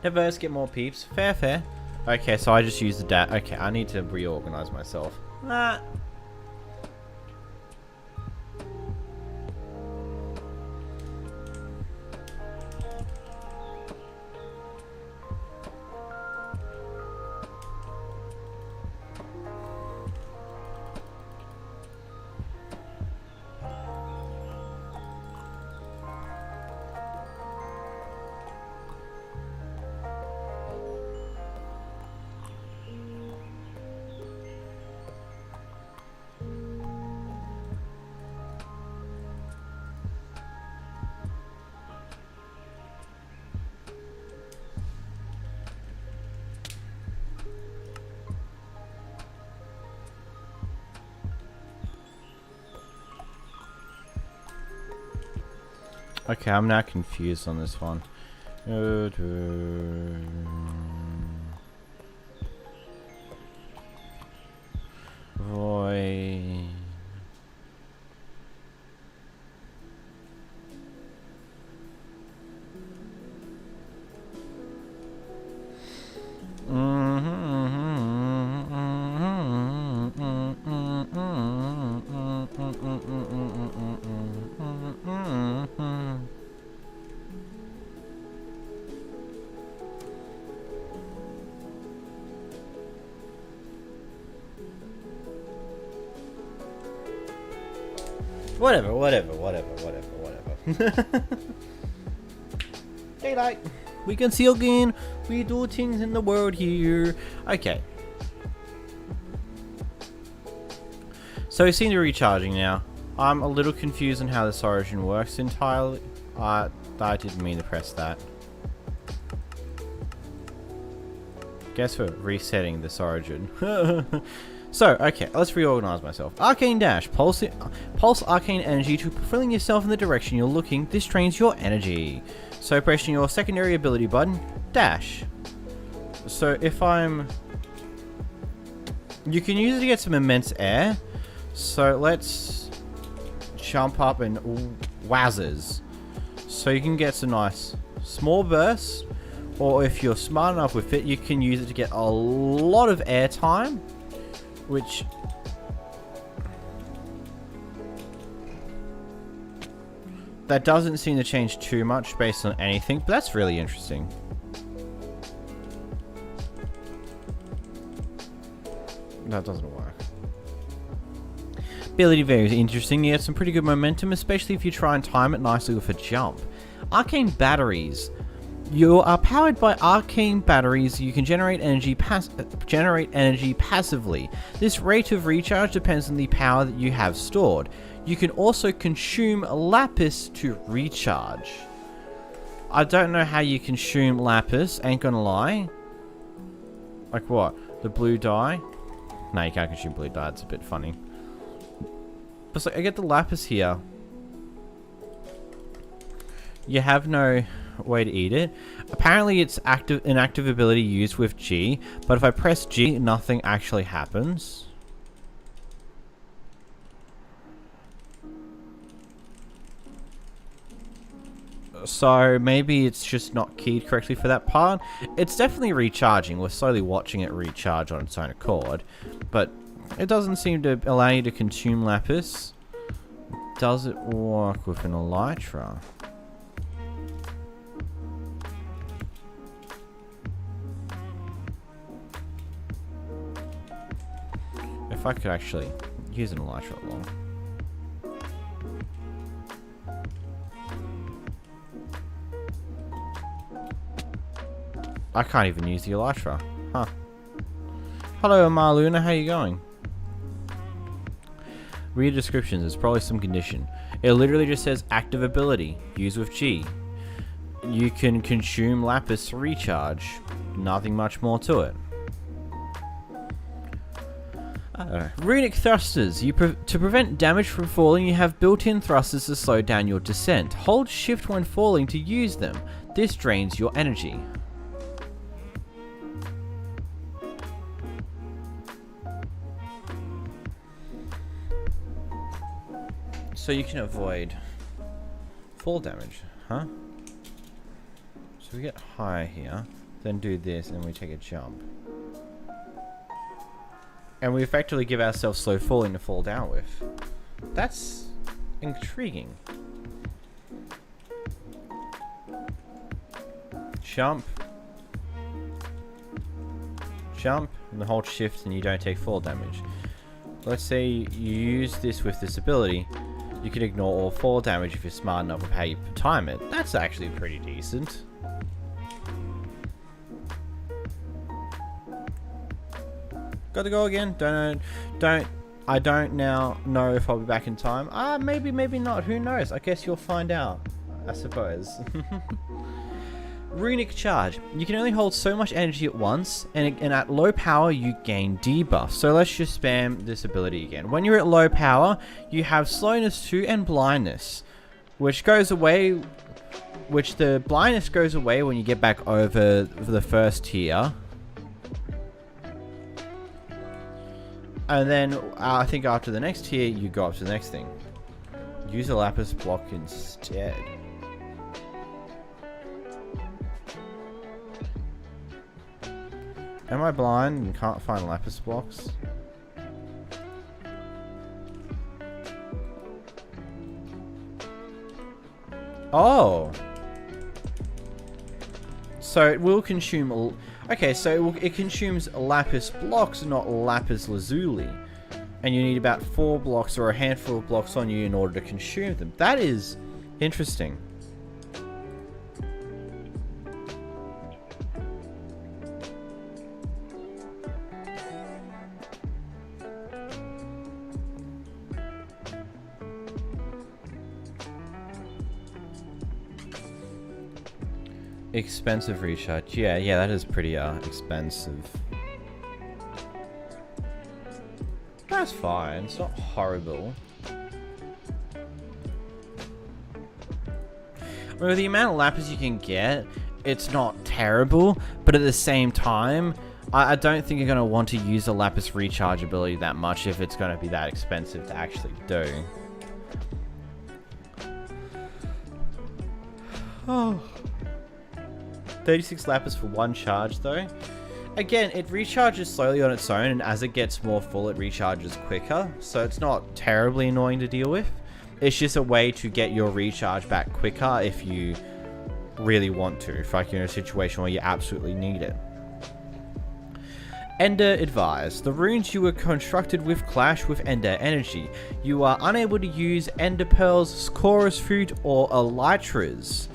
Never get more peeps. Fair. Okay, so I just use the dat. Okay, I need to reorganize myself. Nah. Okay, I'm now confused on this one. Void. Whatever. Daylight. We can see again. We do things in the world here. Okay. So we seem to be recharging now. I'm a little confused on how this origin works entirely. I didn't mean to press that. Guess we're resetting this origin. So, okay, let's reorganize myself. Arcane Dash. Pulse arcane energy to filling yourself in the direction you're looking. This drains your energy. So, pressing your secondary ability button, dash. So, if I'm... You can use it to get some immense air. So, let's jump up and whazzers. So, you can get some nice small bursts. Or if you're smart enough with it, you can use it to get a lot of air time. Which that doesn't seem to change too much based on anything, but that's really interesting. That doesn't work. Ability very interesting. You get some pretty good momentum, especially if you try and time it nicely with a jump. Arcane batteries. You are powered by arcane batteries. You can generate energy passively. This rate of recharge depends on the power that you have stored. You can also consume lapis to recharge. I don't know how you consume lapis, ain't gonna lie. Like what? The blue dye? No, you can't consume blue dye, it's a bit funny. But it's like, I get the lapis here. You have no way to eat it. Apparently it's an active ability used with G, but if I press G, nothing actually happens. So maybe it's just not keyed correctly for that part. It's definitely recharging. We're slowly watching it recharge on its own accord, but it doesn't seem to allow you to consume lapis. Does it work with an elytra? If I could actually use an elytra at long. I can't even use the elytra. Huh. Hello, Marluna, how you going? Read descriptions, it's probably some condition. It literally just says active ability, use with G. You can consume lapis to recharge. Nothing much more to it. Runic thrusters. To prevent damage from falling, you have built-in thrusters to slow down your descent. Hold shift when falling to use them. This drains your energy. So you can avoid fall damage, huh? So we get high here, then do this, and we take a jump. And we effectively give ourselves slow falling to fall down with. That's intriguing. Jump. Jump, and the hold shift, and you don't take fall damage. Let's say you use this with this ability. You can ignore all fall damage if you're smart enough with how you time it. That's actually pretty decent. Got to go again. I don't now know if I'll be back in time. Maybe, maybe not. Who knows? I guess you'll find out, I suppose. Runic charge. You can only hold so much energy at once, and at low power you gain debuff. So let's just spam this ability again. When you're at low power, you have slowness 2 and blindness, which goes away. Which the blindness goes away when you get back over the first tier. And then I think after the next tier, you go up to the next thing. Use a lapis block instead. Am I blind and can't find lapis blocks? Oh! So it will consume... Okay, so it consumes lapis blocks, not lapis lazuli. And you need about 4 blocks or a handful of blocks on you in order to consume them. That is interesting. Expensive recharge. Yeah, that is pretty expensive. That's fine. It's not horrible. With the amount of lapis you can get, it's not terrible, but at the same time, I don't think you're going to want to use the lapis recharge ability that much if it's going to be that expensive to actually do. Oh. 36 lapis for 1 charge though. Again, it recharges slowly on its own, and as it gets more full, it recharges quicker. So it's not terribly annoying to deal with. It's just a way to get your recharge back quicker if you really want to. If like you're in a situation where you absolutely need it. Ender advice. The runes you were constructed with clash with Ender energy. You are unable to use Ender Pearls, Chorus Fruit, or Elytras.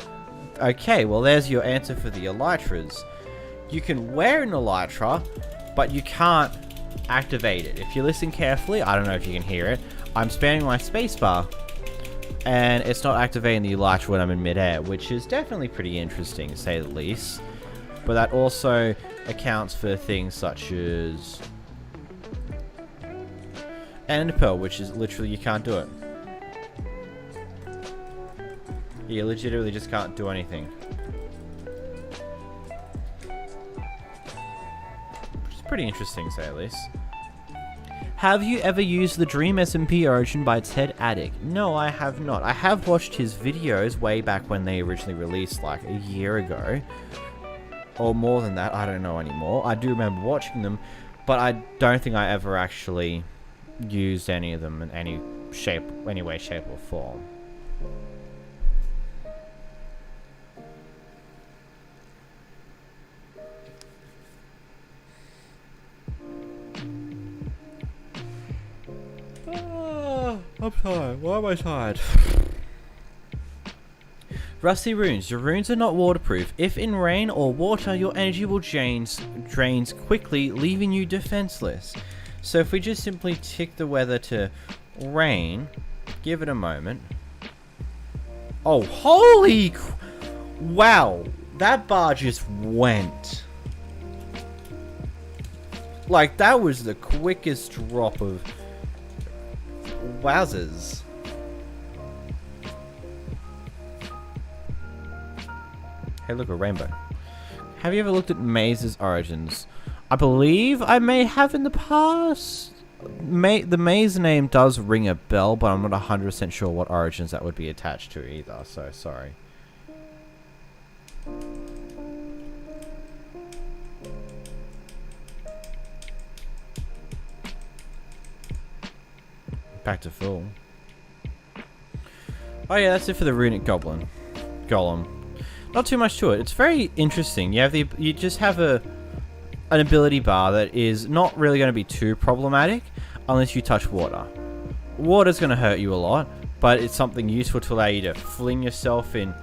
Okay, well there's your answer for the Elytras. You can wear an Elytra, but you can't activate it. If you listen carefully, I don't know if you can hear it, I'm spamming my spacebar, and it's not activating the elytra when I'm in midair, which is definitely pretty interesting, to say the least. But that also accounts for things such as Ender Pearl, which is literally you can't do it. You legitimately just can't do anything. Which is pretty interesting, to say the least. Have you ever used the Dream SMP origin by 𝓵𝓷𝓷𝓴𝓼? No, I have not. I have watched his videos way back when they originally released, like a year ago. Or more than that, I don't know anymore. I do remember watching them, but I don't think I ever actually used any of them in any way, shape, or form. I'm tired. Why am I tired? Rusty runes. Your runes are not waterproof. If in rain or water, your energy will drains quickly, leaving you defenseless. So if we just simply tick the weather to rain, give it a moment. Oh, holy! Wow, that bar just went. Like, that was the quickest drop of wowzers. Hey, look, a rainbow. Have you ever looked at Maze's origins? I believe I may have in the past. The Maze name does ring a bell, but I'm not 100% sure what origins that would be attached to either, so sorry. Back to full. Oh yeah, that's it for the Runic golem. Not too much to it. It's very interesting. You just have an ability bar that is not really going to be too problematic unless you touch water. Water's going to hurt you a lot, but it's something useful to allow you to fling yourself in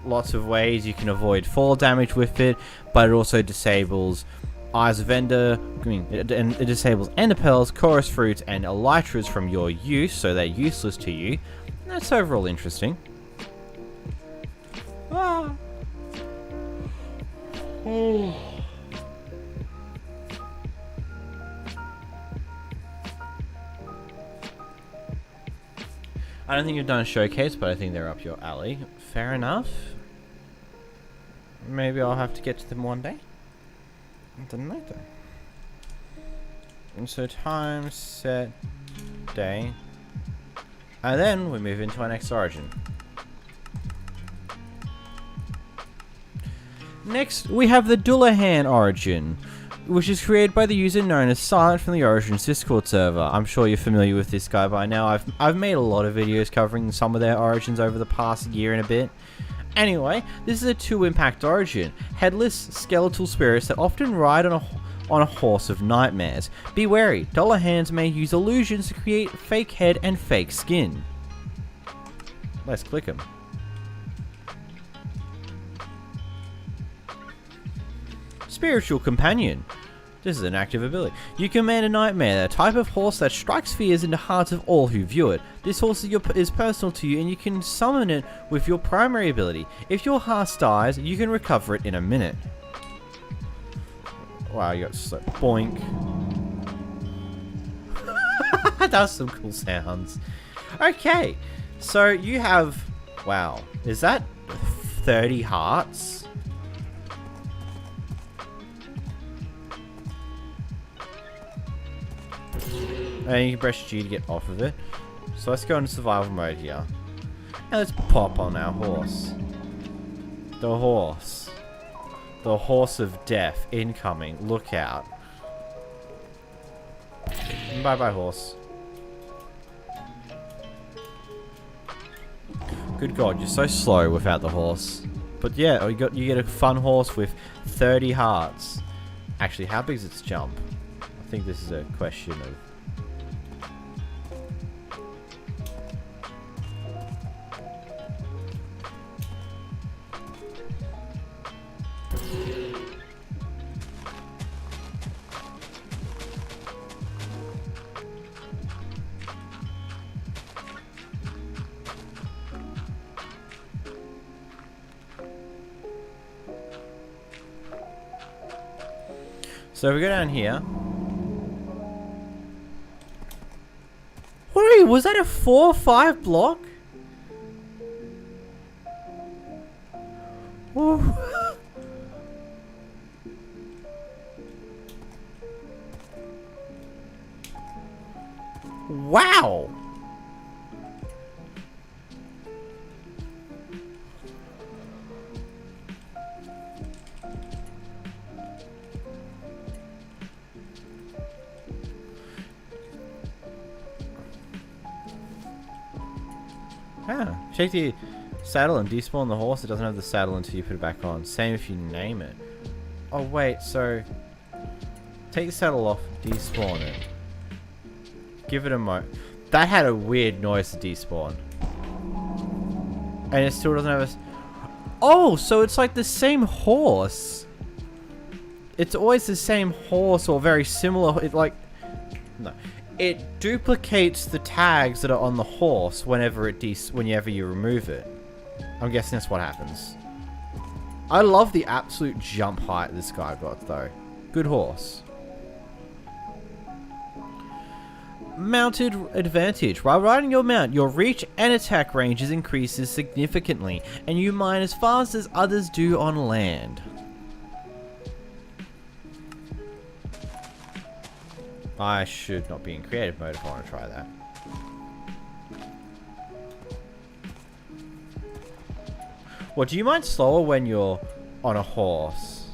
lots of ways. You can avoid fall damage with it, but it also disables Eyes of Ender, and it disables Ender Pearls, Chorus Fruits, and Elytras from your use, so they're useless to you. And that's overall interesting. Ah. Oh. I don't think you've done a showcase, but I think they're up your alley. Fair enough. Maybe I'll have to get to them one day. I don't know though. And so time, set, day. And then we move into our next origin. Next, we have the Dullahan origin, which is created by the user known as Silent from the Origins Discord server. I'm sure you're familiar with this guy by now. I've made a lot of videos covering some of their origins over the past year and a bit. Anyway, this is a 2-impact origin. Headless, skeletal spirits that often ride on a horse of nightmares. Be wary, Dullahans may use illusions to create fake head and fake skin. Let's click them. Spiritual Companion. This is an active ability. You command a nightmare, a type of horse that strikes fears into hearts of all who view it. This horse is personal to you and you can summon it with your primary ability. If your horse dies, you can recover it in a minute. Wow, you got just like boink. That was some cool sounds. Okay, so you have, wow, is that 30 hearts? And you can press G to get off of it. So let's go into survival mode here. And let's pop on our horse. The horse. The horse of death incoming. Look out. Bye bye horse. Good God, you're so slow without the horse. But yeah, you get a fun horse with 30 hearts. Actually, how big is its jump? I think this is a question of... So we go down here. Wait, was that a 4-5 block? Ooh. Wow. Ah, check the saddle and despawn the horse. It doesn't have the saddle until you put it back on. Same if you name it. Oh wait, so take the saddle off, despawn it. Give it a mo. That had a weird noise to despawn. And it still doesn't have a... Oh, so it's like the same horse. It's always the same horse or very similar. It like... No. It duplicates the tags that are on the horse whenever you remove it. I'm guessing that's what happens. I love the absolute jump height this guy got though. Good horse. Mounted advantage. While riding your mount, your reach and attack ranges increases significantly, and you mine as fast as others do on land. I should not be in creative mode if I want to try that. What, do you mind slower when you're on a horse?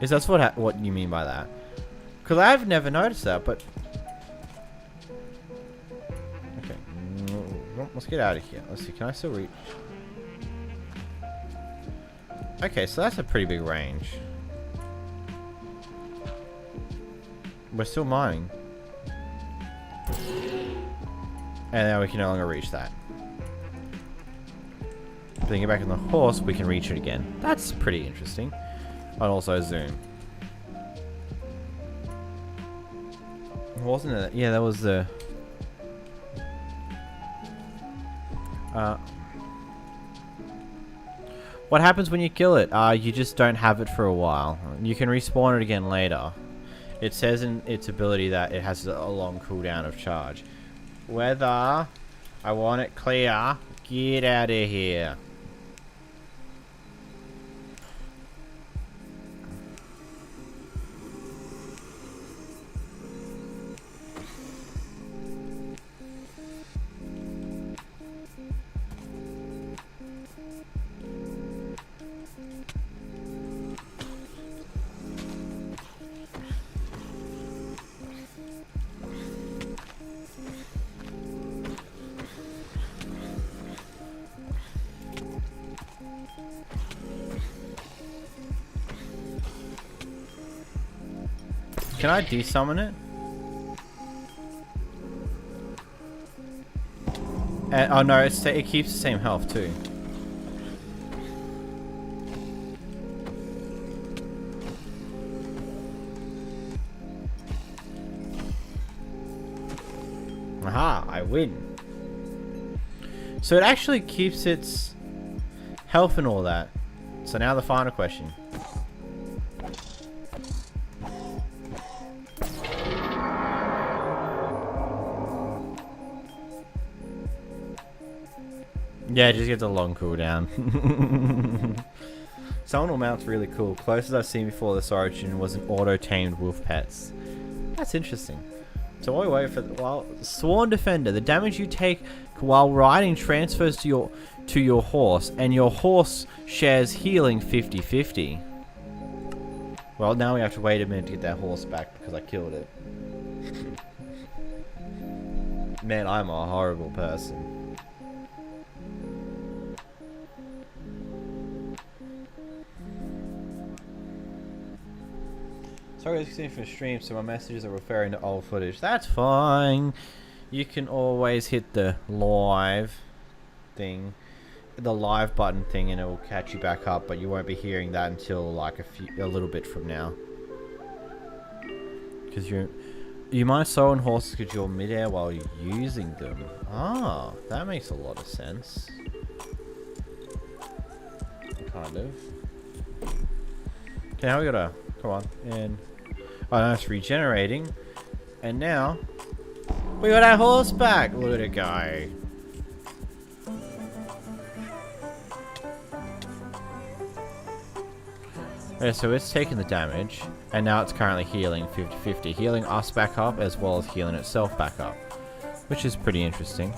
Is that what you mean by that? Because I've never noticed that, but... Okay. Let's get out of here. Let's see, can I still reach? Okay, so that's a pretty big range. We're still mining. And now we can no longer reach that. Putting it back on the horse, we can reach it again. That's pretty interesting. And also zoom. Wasn't it? Yeah, that was the... What happens when you kill it? You just don't have it for a while. You can respawn it again later. It says in its ability that it has a long cooldown of charge. Weather, I want it clear. Get out of here. Can I desummon it? Oh no, it keeps the same health too. Aha, I win. So it actually keeps its health and all that. So now the final question. Yeah, just gets a long cooldown. Someone will mount's really cool. Closest I've seen before this origin was an auto-tamed wolf pets. That's interesting. So while we wait for Sworn Defender, the damage you take while riding transfers to your horse, and your horse shares healing 50-50. Well, now we have to wait a minute to get that horse back because I killed it. Man, I'm a horrible person. Sorry, it's for stream, so my messages are referring to old footage. That's fine. You can always hit the live thing, the live button thing, and it will catch you back up. But you won't be hearing that until like a little bit from now. Because you might sow on horses because you're midair while you're using them. Ah, that makes a lot of sense. Kind of. Okay, now we gotta come on and. Oh, no, it's regenerating. And now, we got our horse back. Look at it go. Okay, so it's taking the damage, and now it's currently healing 50-50. Healing us back up as well as healing itself back up, which is pretty interesting.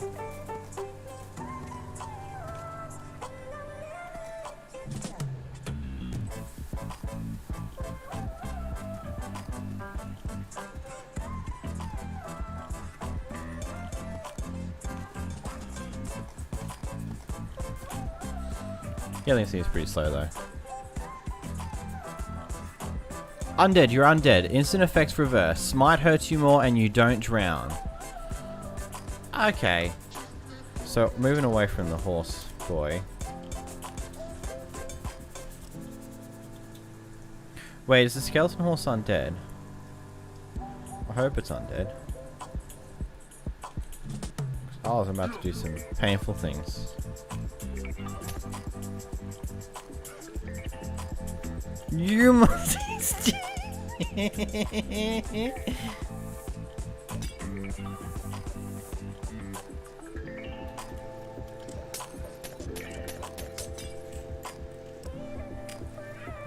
Healing seems pretty slow though. Undead, you're undead. Instant effects reverse. Smite hurts you more and you don't drown. Okay. So, moving away from the horse boy. Wait, is the skeleton horse undead? I hope it's undead. I was about to do some painful things. You must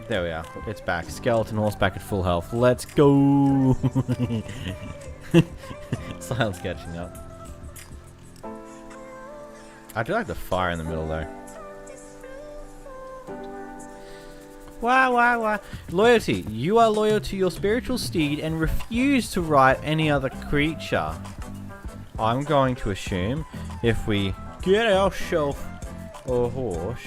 There we are. It's back. Skeleton horse back at full health. Let's go. Silence catching up. I do like the fire in the middle though. Why? Loyalty. You are loyal to your spiritual steed and refuse to ride any other creature. I'm going to assume if we get ourselves a horse.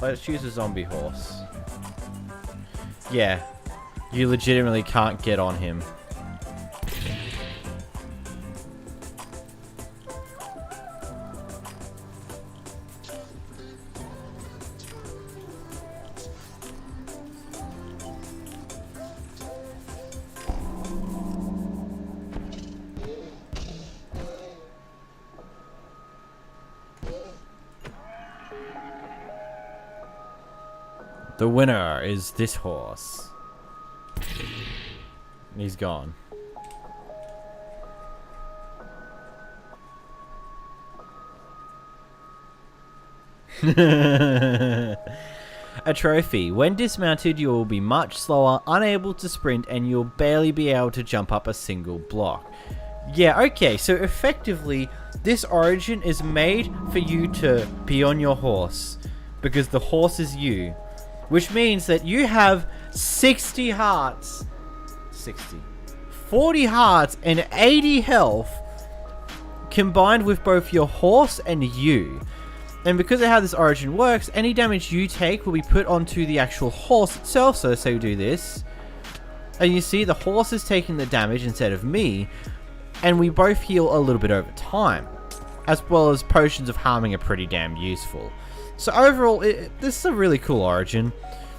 Let's choose a zombie horse. Yeah. You legitimately can't get on him. The winner is this horse. He's gone. A trophy. When dismounted, you will be much slower, unable to sprint, and you'll barely be able to jump up a single block. Yeah, okay, so effectively, this origin is made for you to be on your horse, because the horse is you. Which means that you have 60 hearts, 40 hearts and 80 health combined with both your horse and you. And because of how this origin works, any damage you take will be put onto the actual horse itself. So let's say we do this. And you see the horse is taking the damage instead of me. And we both heal a little bit over time. As well as potions of harming are pretty damn useful. So overall, this is a really cool origin.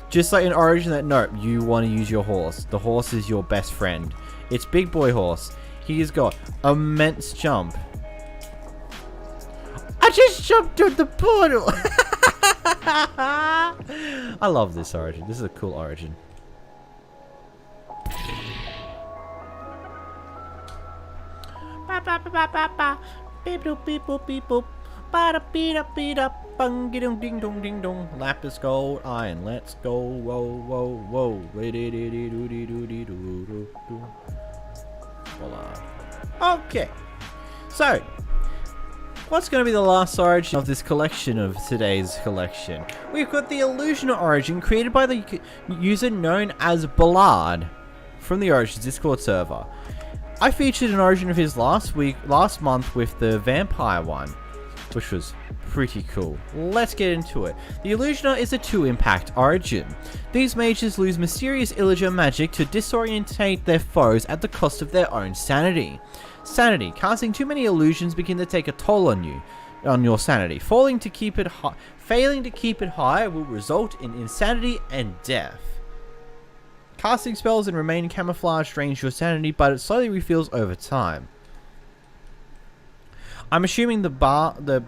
Just like an origin that, no, you want to use your horse. The horse is your best friend. It's Big Boy Horse. He has got immense jump. I just jumped through the portal! I love this origin. This is a cool origin. Beep boop beep boop beep boop. Bada beat up beat up. Bung ding ding dong ding dong. Lapis gold iron. Let's go. Whoa whoa whoa. Voila. Okay. So, what's going to be the last origin of this collection of today's collection? We've got the Illusioner origin created by the user known as 𝓵𝓲𝓷 from the Origins Discord server. I featured an origin of his last month with the vampire one, which was pretty cool. Let's get into it. The Illusioner is a 2-impact origin. These mages lose mysterious illager magic to disorientate their foes at the cost of their own sanity. Sanity. Casting too many illusions begin to take a toll on your sanity. Failing to keep it high will result in insanity and death. Casting spells and remaining camouflage drains your sanity, but it slowly refills over time. I'm assuming the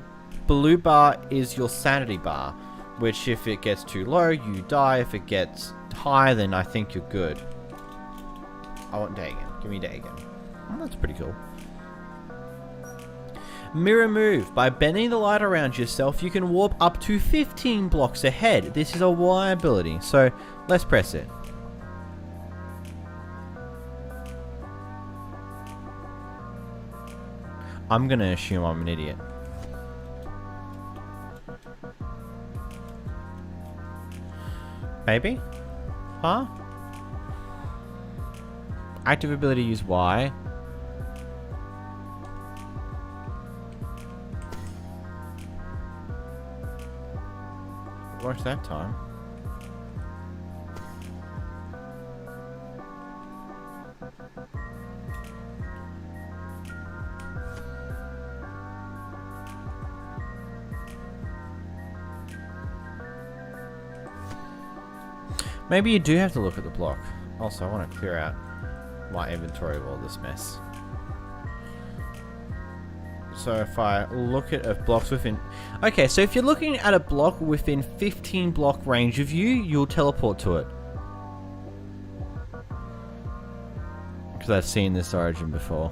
blue bar is your sanity bar, which if it gets too low, you die. If it gets high, then I think you're good. I want Dagon. Give me Dagon. Oh, that's pretty cool. Mirror move. By bending the light around yourself, you can warp up to 15 blocks ahead. This is a Y ability, so let's press it. I'm gonna assume I'm an idiot. Maybe? Huh? Active ability use Y. Watch that time. Maybe you do have to look at the block. Also, I want to clear out my inventory of all this mess. So if I look at blocks within... Okay, so if you're looking at a block within 15 block range of you, you'll teleport to it. Because I've seen this origin before.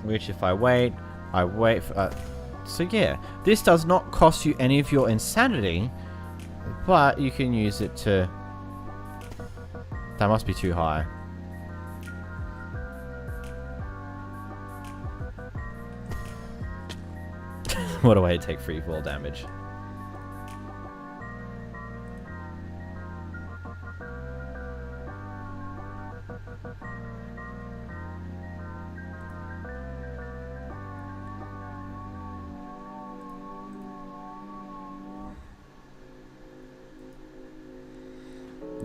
Which if I wait for... so yeah, this does not cost you any of your insanity, but you can use it to... That must be too high. What a way to take free fall damage.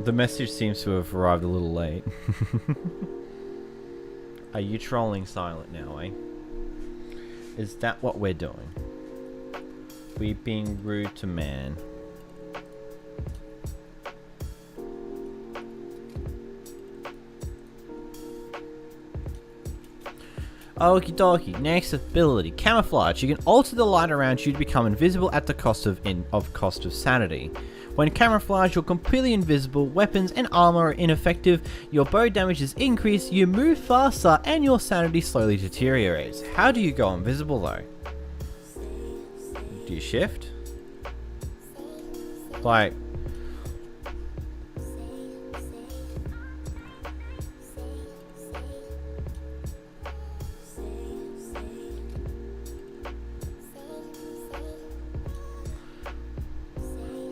The message seems to have arrived a little late. Are you trolling silent now, eh? Is that what we're doing? We being rude to man. Okie dokie. Next ability, camouflage. You can alter the light around you to become invisible at the cost of sanity. When camouflaged, you're completely invisible, weapons and armor are ineffective, your bow damage is increased, you move faster, and your sanity slowly deteriorates. How do you go invisible though? Do you shift? Like...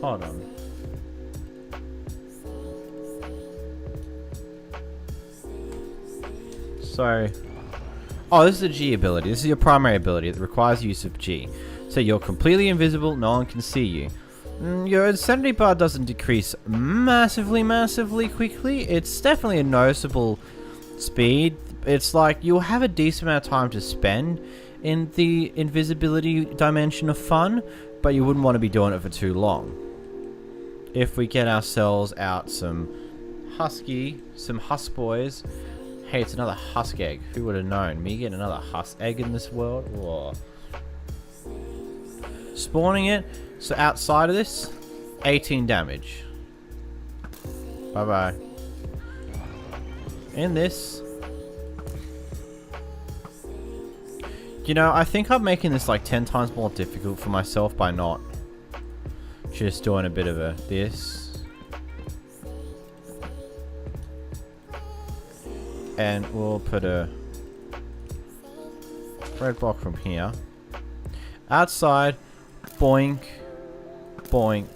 Hold on. So... Oh, this is a G ability. This is your primary ability that requires use of G. So you're completely invisible, no one can see you. Your insanity bar doesn't decrease massively quickly. It's definitely a noticeable speed. It's like you'll have a decent amount of time to spend in the invisibility dimension of fun, but you wouldn't want to be doing it for too long. If we get ourselves out some husk boys. Hey, it's another husk egg. Who would have known? Me getting another husk egg in this world? Whoa. Spawning it. So outside of this, 18 damage. Bye bye. In this. You know, I think I'm making this like 10 times more difficult for myself by not just doing a bit of a this. And we'll put a red block from here. Outside, boink, boink,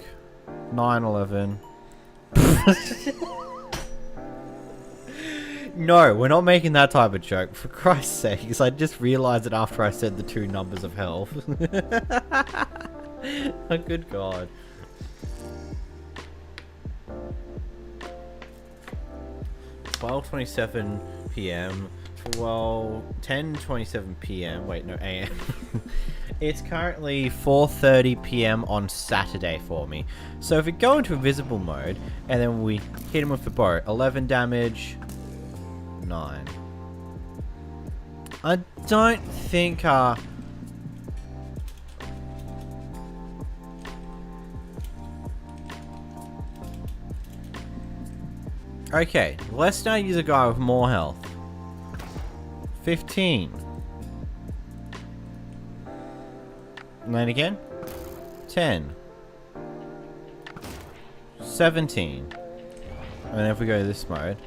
9/11. No, we're not making that type of joke. For Christ's sakes, I just realized it after I said the two numbers of health. Oh, good God. (12:27 p.m. 10:27 p.m. Wait, no, a.m. It's currently 4:30 p.m. on Saturday for me. So if we go into invisible mode and then we hit him with the bow, 11 damage, 9. I don't think Okay, let's now use a guy with more health. 15. And then again. 10. 17. And then if we go to this mode.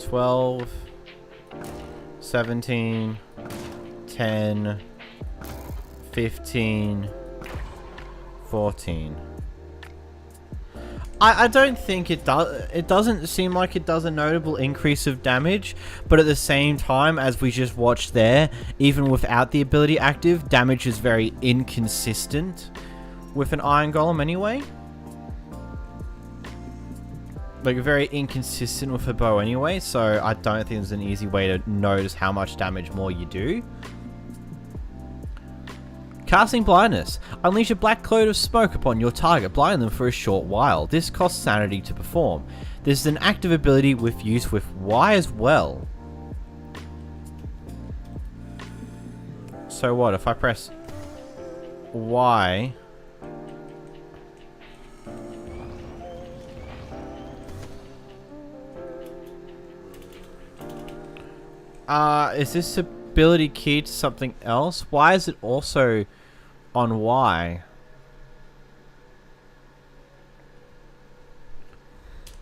12. 17. 10. 15. 14. I don't think it does. It doesn't seem like it does a notable increase of damage, but at the same time, as we just watched there, even without the ability active, damage is very inconsistent with an Iron Golem anyway. Like, very inconsistent with a bow anyway, so I don't think there's an easy way to notice how much damage more you do. Casting Blindness. Unleash a black cloud of smoke upon your target, blind them for a short while. This costs sanity to perform. This is an active ability with use with Y as well. So what, if I press Y... is this ability keyed to something else? Why is it also on Y?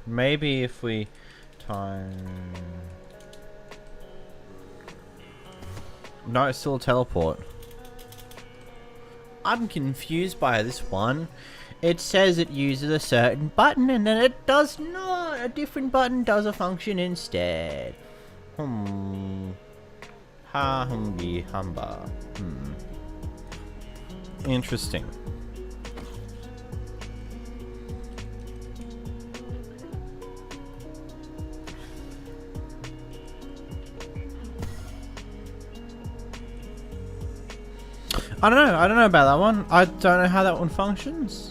Maybe if we time... No, it's still a teleport. I'm confused by this one. It says it uses a certain button and then it does not. A different button does a function instead. Ha humbi humba. Interesting. I don't know. I don't know about that one. I don't know how that one functions.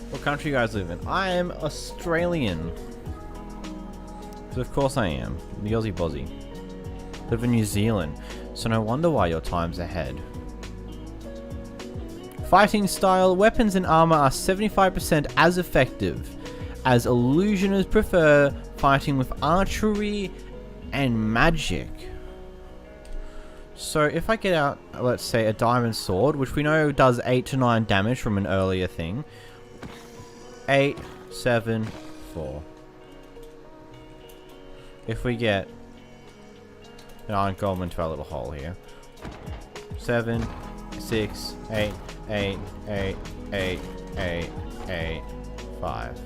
What country you guys live in? I am Australian. Because of course I am. The Aussie Bozzy. Live in New Zealand. So no wonder why your time's ahead. Fighting style. Weapons and armor are 75% as effective, as illusioners prefer fighting with archery and magic. So if I get out, let's say, a diamond sword, which we know does 8 to 9 damage from an earlier thing. 8, 7, 4. If we get an Iron Golem into our little hole here. 7, 6, 8, 8, 8, 8, 8, 8, 5.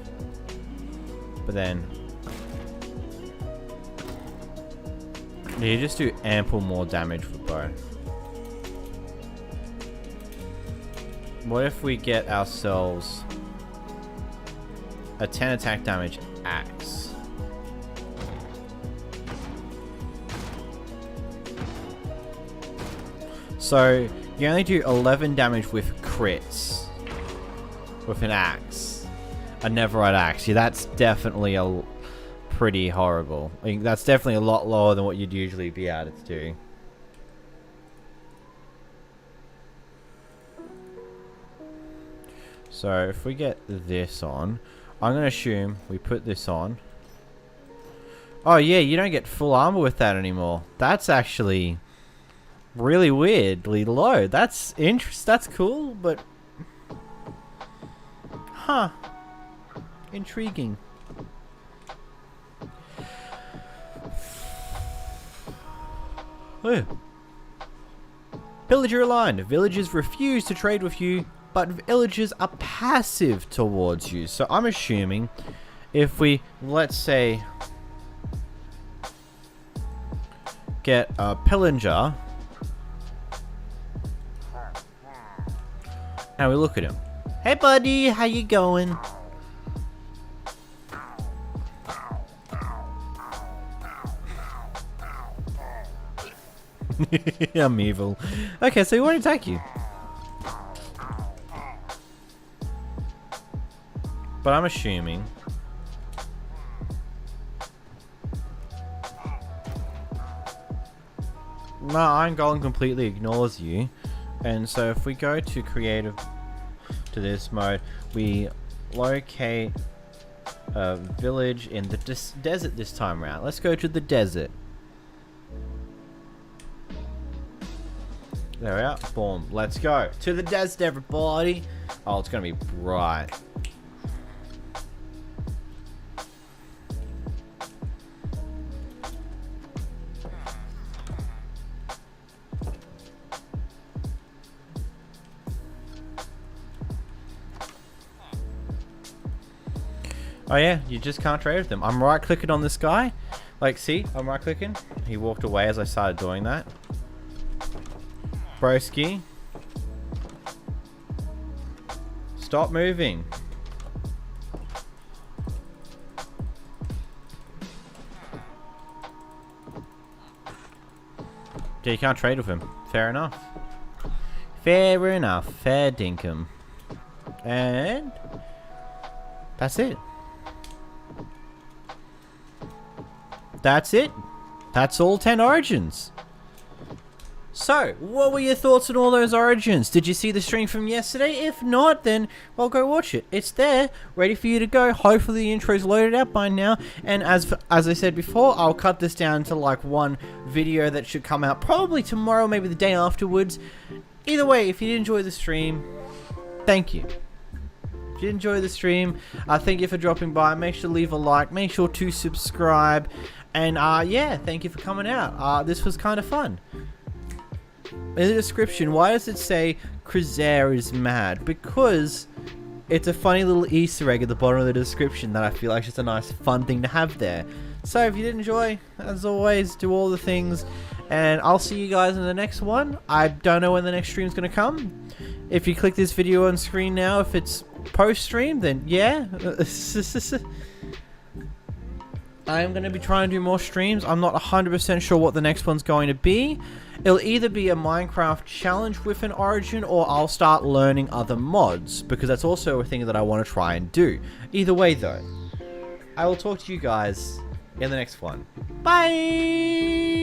But then... you just do ample more damage with bow. What if we get ourselves a 10 attack damage axe? So you only do 11 damage with crits with an axe, a Netherite axe. Yeah, that's definitely pretty horrible. I mean, that's definitely a lot lower than what you'd usually be able to do. So if we get this on, I'm gonna assume we put this on. Oh yeah, you don't get full armor with that anymore. That's actually really weirdly low. That's interesting. That's cool, but huh? Intriguing. Oh. Villager aligned. Villagers refuse to trade with you, but villagers are passive towards you. So I'm assuming if we, let's say, get a pillager, and we look at him. Hey buddy, how you going? I'm evil. Okay, so he won't attack you. But I'm assuming No, Iron Golem completely ignores you. And so if we go to creative, to this mode, we locate a village in the desert this time around. Let's go to the desert. There we are. Boom. Let's go to the desert, everybody. Oh, it's going to be bright. Oh yeah, you just can't trade with them. I'm right clicking on this guy. Like, see, I'm right clicking. He walked away as I started doing that. Broski. Stop moving. Yeah, you can't trade with him. Fair enough. Fair enough. Fair dinkum. And that's it. That's it. That's all 10 origins. So, what were your thoughts on all those origins? Did you see the stream from yesterday? If not, then, well, go watch it. It's there, ready for you to go. Hopefully the intro's loaded out by now. And as I said before, I'll cut this down to like one video that should come out probably tomorrow, maybe the day afterwards. Either way, if you did enjoy the stream, thank you. If you enjoy the stream, thank you for dropping by. Make sure to leave a like. Make sure to subscribe. And yeah, thank you for coming out. This was kind of fun. In the description, why does it say 𝓵𝓲𝓷𝓴𝓼 is mad? Because it's a funny little Easter egg at the bottom of the description that I feel like is just a nice fun thing to have there. So if you did enjoy, as always, do all the things. And I'll see you guys in the next one. I don't know when the next stream's going to come. If you click this video on screen now, if it's post-stream, then yeah. I'm going to be trying to do more streams. I'm not 100% sure what the next one's going to be. It'll either be a Minecraft challenge with an origin, or I'll start learning other mods, because that's also a thing that I want to try and do. Either way though, I will talk to you guys in the next one. Bye!